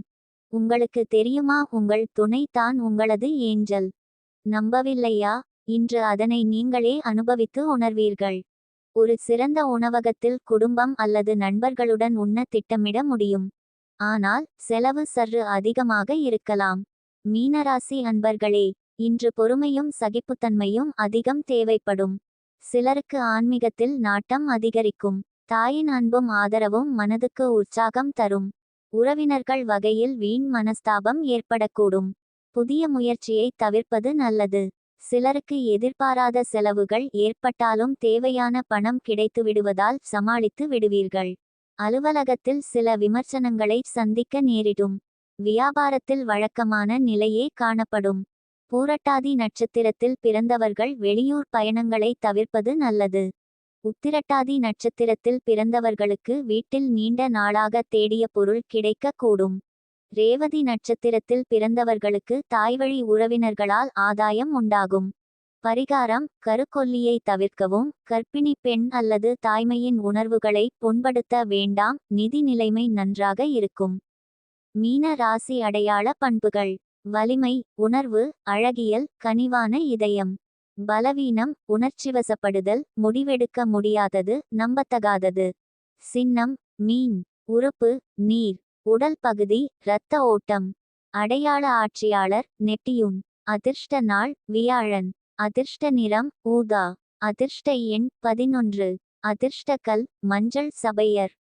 உங்களுக்கு தெரியுமா, உங்கள் துணை தான் உங்களது ஏஞ்சல். நம்பவில்லையா? இன்று அதனை நீங்களே அனுபவித்து உணர்வீர்கள். ஒரு சிறந்த உணவகத்தில் குடும்பம் அல்லது நண்பர்களுடன் உண்ண திட்டமிட முடியும். ஆனால் செலவு சற்று அதிகமாக இருக்கலாம். மீனராசி அன்பர்களே, இன்று பொறுமையும் சகிப்புத்தன்மையும் அதிகம் தேவைப்படும். சிலருக்கு ஆன்மீகத்தில் நாட்டம் அதிகரிக்கும். தாயின் அன்பும் ஆதரவும் மனதுக்கு உற்சாகம் தரும். உறவினர்கள் வகையில் வீண் மனஸ்தாபம் ஏற்படக்கூடும். புதிய முயற்சியை தவிர்ப்பது நல்லது. சிலருக்கு எதிர்பாராத செலவுகள் ஏற்பட்டாலும் தேவையான பணம் கிடைத்துவிடுவதால் சமாளித்து விடுவீர்கள். அலுவலகத்தில் சில விமர்சனங்களை சந்திக்க நேரிடும். வியாபாரத்தில் வழக்கமான நிலையே காணப்படும். பூரட்டாதி நட்சத்திரத்தில் பிறந்தவர்கள் வெளியூர் பயணங்களை தவிர்ப்பது நல்லது. உத்திரட்டாதி நட்சத்திரத்தில் பிறந்தவர்களுக்கு வீட்டில் நீண்ட நாளாக தேடிய பொருள் கிடைக்கக்கூடும். ரேவதி நட்சத்திரத்தில் பிறந்தவர்களுக்கு தாய்வழி உறவினர்களால் ஆதாயம் உண்டாகும். பரிகாரம்: கருக்கொல்லியை தவிர்க்கவும். கர்ப்பிணி பெண் அல்லது தாய்மையின் உணர்வுகளை புண்படுத்த வேண்டாம். நிதி நிலைமை நன்றாக இருக்கும். மீன ராசி அடையாள பண்புகள்: வலிமை, உணர்வு, அழகியல், கனிவான இதயம். பலவீனம்: உணர்ச்சிவசப்படுதல், முடிவெடுக்க முடியாதது, நம்பத்தகாதது. சின்னம்: மீன். உறுப்பு: நீர். உடல் பகுதி: இரத்த ஓட்டம். அடையாள ஆட்சியாளர்: நெப்டியூன். அதிர்ஷ்ட நாள்: வியாழன். அதிர்ஷ்ட நிறம்: ஊதா. அதிர்ஷ்ட எண்: 11. அதிர்ஷ்ட கல்: மஞ்சள் சபையர்.